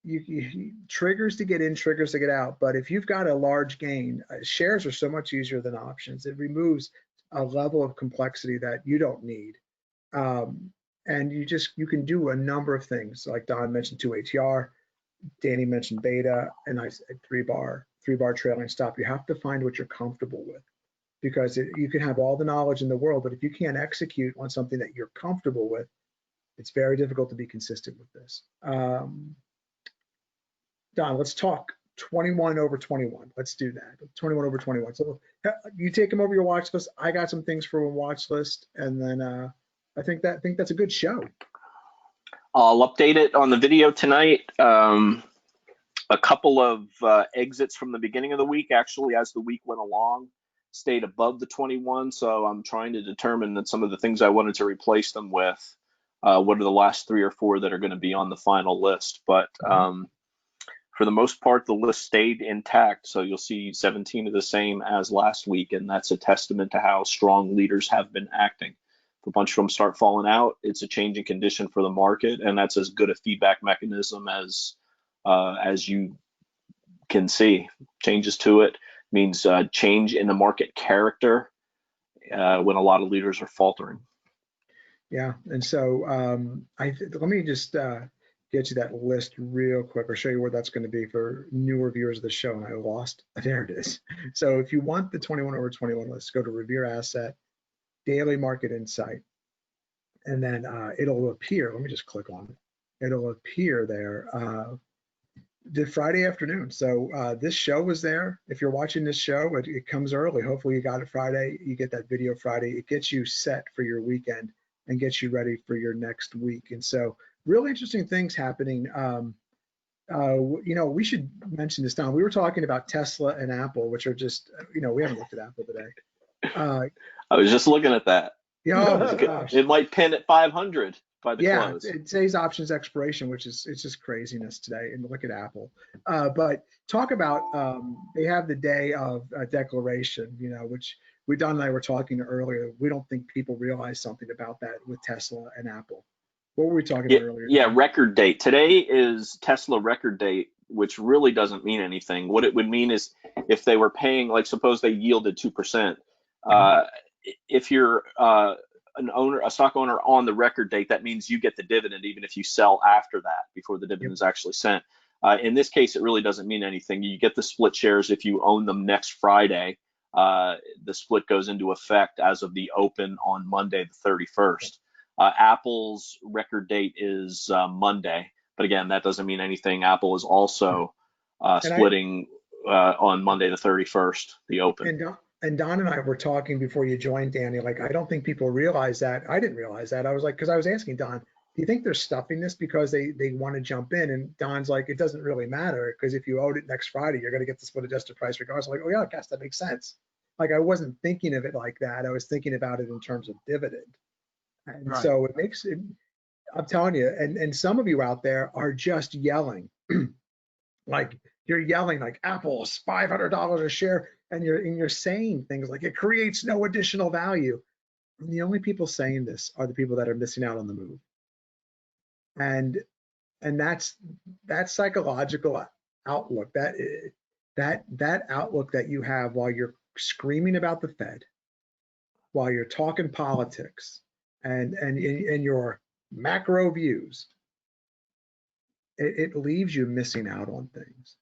you triggers to get in, triggers to get out. But if you've got a large gain, shares are so much easier than options. It removes a level of complexity that you don't need. And you can do a number of things. Like Don mentioned 2 ATR, Danny mentioned beta, and I said 3-bar trailing stop. You have to find what you're comfortable with, because you can have all the knowledge in the world, but if you can't execute on something that you're comfortable with, it's very difficult to be consistent with this. Don, let's talk 21 over 21. Let's do that. 21 over 21. So you take them over your watch list. I got some things for a watch list, and then I think that's a good show. I'll update it on the video tonight. A couple of exits from the beginning of the week, actually, as the week went along, stayed above the 21. So I'm trying to determine that some of the things I wanted to replace them with, what are the last 3 or 4 that are going to be on the final list. But for the most part, the list stayed intact. So you'll see 17 of the same as last week, and that's a testament to how strong leaders have been acting. If a bunch of them start falling out, it's a changing condition for the market, and that's as good a feedback mechanism as you can see. Changes to it means change in the market character when a lot of leaders are faltering. Yeah, and so let me just get you that list real quick, or show you where that's going to be for newer viewers of the show. And I lost. There it is. So if you want the 21 over 21 list, go to Revere Asset, Daily Market Insight, and then it'll appear. Let me just click on it. It'll appear there the Friday afternoon. So this show was there. If you're watching this show, it comes early. Hopefully you got it Friday. You get that video Friday. It gets you set for your weekend and gets you ready for your next week. And so really interesting things happening. We should mention this, Don. We were talking about Tesla and Apple, which are just, we haven't looked at Apple today. I was just looking at that. Oh my gosh. It might pin at 500 by the close. Yeah, today's options expiration, which is, it's just craziness today. And look at Apple. But talk about, they have the day of declaration, which Don and I were talking earlier. We don't think people realize something about that with Tesla and Apple. What were we talking about earlier? Yeah, record date. Today is Tesla record date, which really doesn't mean anything. What it would mean is if they were paying, like suppose they yielded 2%, if you're a stock owner on the record date, that means you get the dividend even if you sell after that, before the dividend is actually sent. In this case, it really doesn't mean anything. You get the split shares if you own them next Friday. The split goes into effect as of the open on Monday, the 31st. Apple's record date is Monday, but again, that doesn't mean anything. Apple is also splitting on Monday, the 31st, the open. And Don and I were talking before you joined, Danny, like, I don't think people realize that. I didn't realize that. I was like, because I was asking Don, do you think they're stuffing this because they want to jump in? And Don's like, it doesn't really matter, because if you own it next Friday, you're going to get the split adjusted price regardless. I'm like, oh yeah, I guess that makes sense. Like, I wasn't thinking of it like that. I was thinking about it in terms of dividend. And so it makes it, I'm telling you, and some of you out there are just yelling, like you're yelling like Apple's $500 a share, and you're saying things like it creates no additional value. And the only people saying this are the people that are missing out on the move. And that's that psychological outlook, that outlook that you have while you're screaming about the Fed, while you're talking politics, and your macro views, it leaves you missing out on things.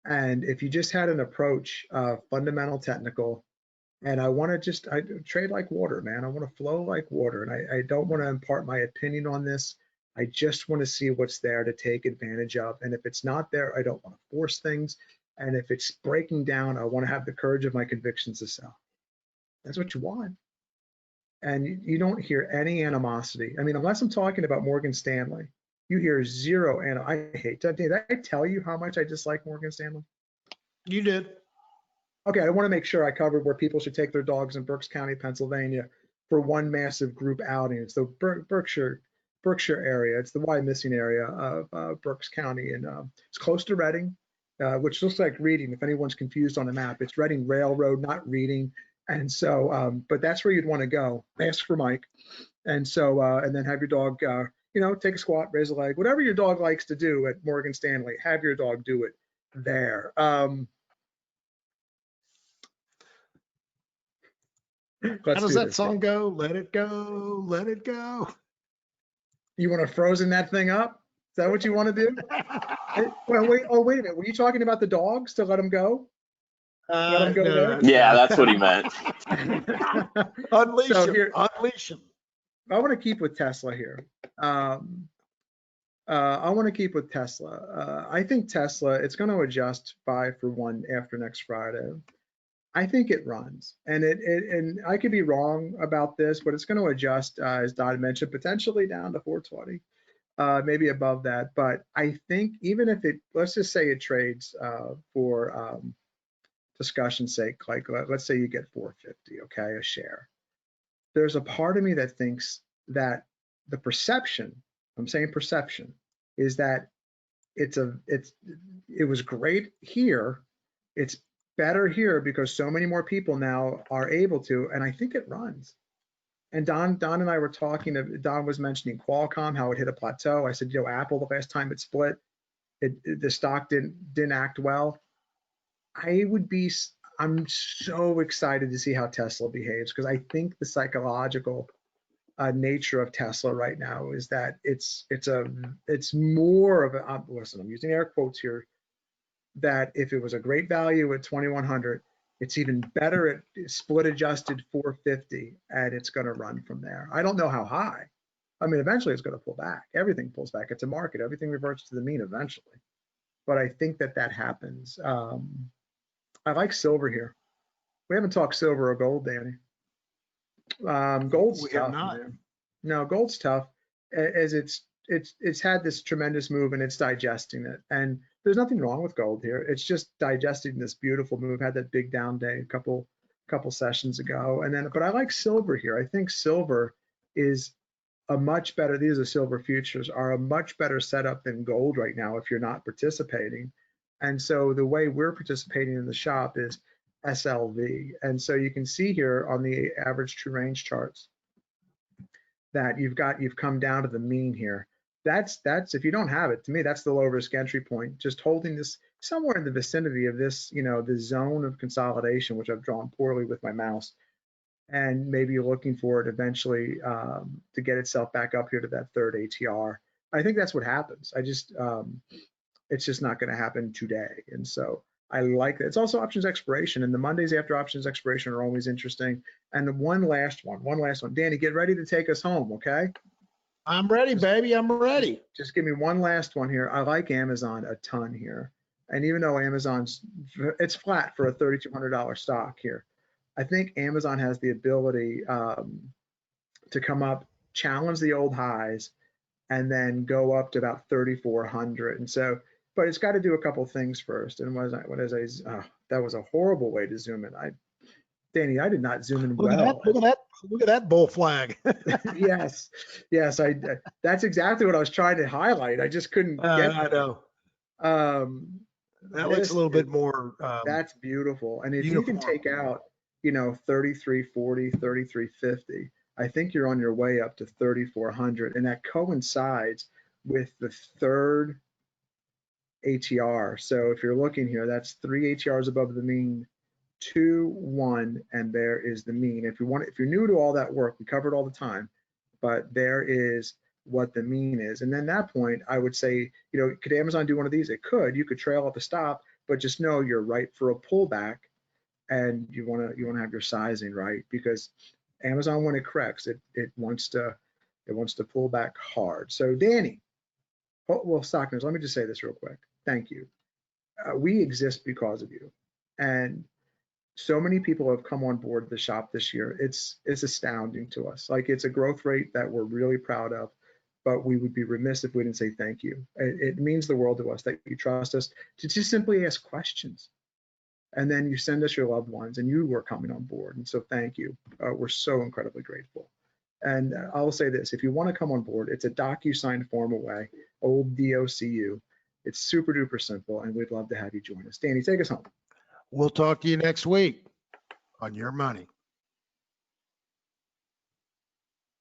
And if you just had an approach of fundamental technical, and I trade like water, man. I want to flow like water, and I don't want to impart my opinion on this. I just want to see what's there to take advantage of. And if it's not there, I don't want to force things. And if it's breaking down, I want to have the courage of my convictions to sell. That's what you want. And you don't hear any animosity. I mean, unless I'm talking about Morgan Stanley, you hear zero. And I hate that. Did I tell you how much I dislike Morgan Stanley? You did. Okay, I want to make sure I covered where people should take their dogs in Berks County, Pennsylvania for one massive group outing. It's the Berkshire area. It's the Wyomissing area of Berks County. And it's close to Reading, which looks like Reading. If anyone's confused on the map, it's Reading Railroad, not Reading. And so, but that's where you'd want to go. Ask for Mike. And so, and then have your dog, take a squat, raise a leg, whatever your dog likes to do at Morgan Stanley, have your dog do it there. How does that song go? Let it go, let it go. You want to frozen that thing up? Is that what you want to do? Well, wait a minute. Were you talking about the dogs to let them go? Let them go there? Yeah, that's what he meant. Unleash him. Unleash him. I want to keep with Tesla here. I want to keep with Tesla. I think Tesla, it's going to adjust 5 for 1 after next Friday. I think it runs, and and I could be wrong about this, but it's going to adjust, as Don mentioned, potentially down to 420, maybe above that. But I think even if let's just say it trades for discussion's sake, like let's say you get 450, okay, a share. There's a part of me that thinks that the perception, I'm saying perception, is that it was great here. It's better here because so many more people now are able to, and I think it runs. And Don and I were talking, Don was mentioning Qualcomm, how it hit a plateau. I said, Apple, the last time it split, the stock didn't act well. I'm so excited to see how Tesla behaves, because I think the psychological nature of Tesla right now is that it's more of a, listen, I'm using air quotes here, that if it was a great value at 2100, it's even better at split adjusted 450, and it's going to run from there. I don't know how high. I mean, eventually it's going to pull back. Everything pulls back. It's a market. Everything reverts to the mean eventually. But I think that happens. I like silver here. We haven't talked silver or gold, Danny. Gold's We have tough, not. man. No, gold's tough, as it's had this tremendous move and it's digesting it. And there's nothing wrong with gold here. It's just digesting this beautiful move. Had that big down day a couple sessions ago, and then but I like silver here. I think silver is a much better. These are silver futures are a much better setup than gold right now if you're not participating. And so the way we're participating in the shop is SLV. And so you can see here on the average true range charts that you've come down to the mean here. That's if you don't have it, to me, that's the low risk entry point. Just holding this somewhere in the vicinity of this, the zone of consolidation, which I've drawn poorly with my mouse, and maybe you're looking for it eventually to get itself back up here to that third ATR. I think that's what happens. It's just not going to happen today. And so I like that. It's also options expiration, and the Mondays after options expiration are always interesting. And one last one. Danny, get ready to take us home, okay? I'm ready, baby. I'm ready. Just give me one last one here. I like Amazon a ton here. And even though it's flat for a $3,200 stock here, I think Amazon has the ability to come up, challenge the old highs, and then go up to about 3,400. And so, but it's got to do a couple things first. And that was a horrible way to zoom in. Danny, I did not zoom in well. Look at that bull flag. Yes. That's exactly what I was trying to highlight. I just couldn't get. I know. That looks a little bit more. That's beautiful. And if you can take out, 3340, 3350, I think you're on your way up to 3,400, and that coincides with the third ATR. So if you're looking here, that's 3 ATRs above the mean, 2, 1, and there is the mean. If you're new to all that work, we covered all the time, but there is what the mean is. And then that point, I would say, could Amazon do one of these? It could. You could trail up a stop, but just know you're right for a pullback, and you want to have your sizing right, because Amazon, when it corrects, it wants to pull back hard. So Danny, well, Stockners, let me just say this real quick. Thank you. We exist because of you, and so many people have come on board the shop this year. It's astounding to us. Like, it's a growth rate that we're really proud of, but we would be remiss if we didn't say thank you. It means the world to us that you trust us to just simply ask questions. And then you send us your loved ones, and you were coming on board. And so thank you. We're so incredibly grateful. And I'll say this, if you want to come on board, it's a DocuSign form away, old DOCU. It's super duper simple, and we'd love to have you join us. Danny, take us home. We'll talk to you next week on Your Money.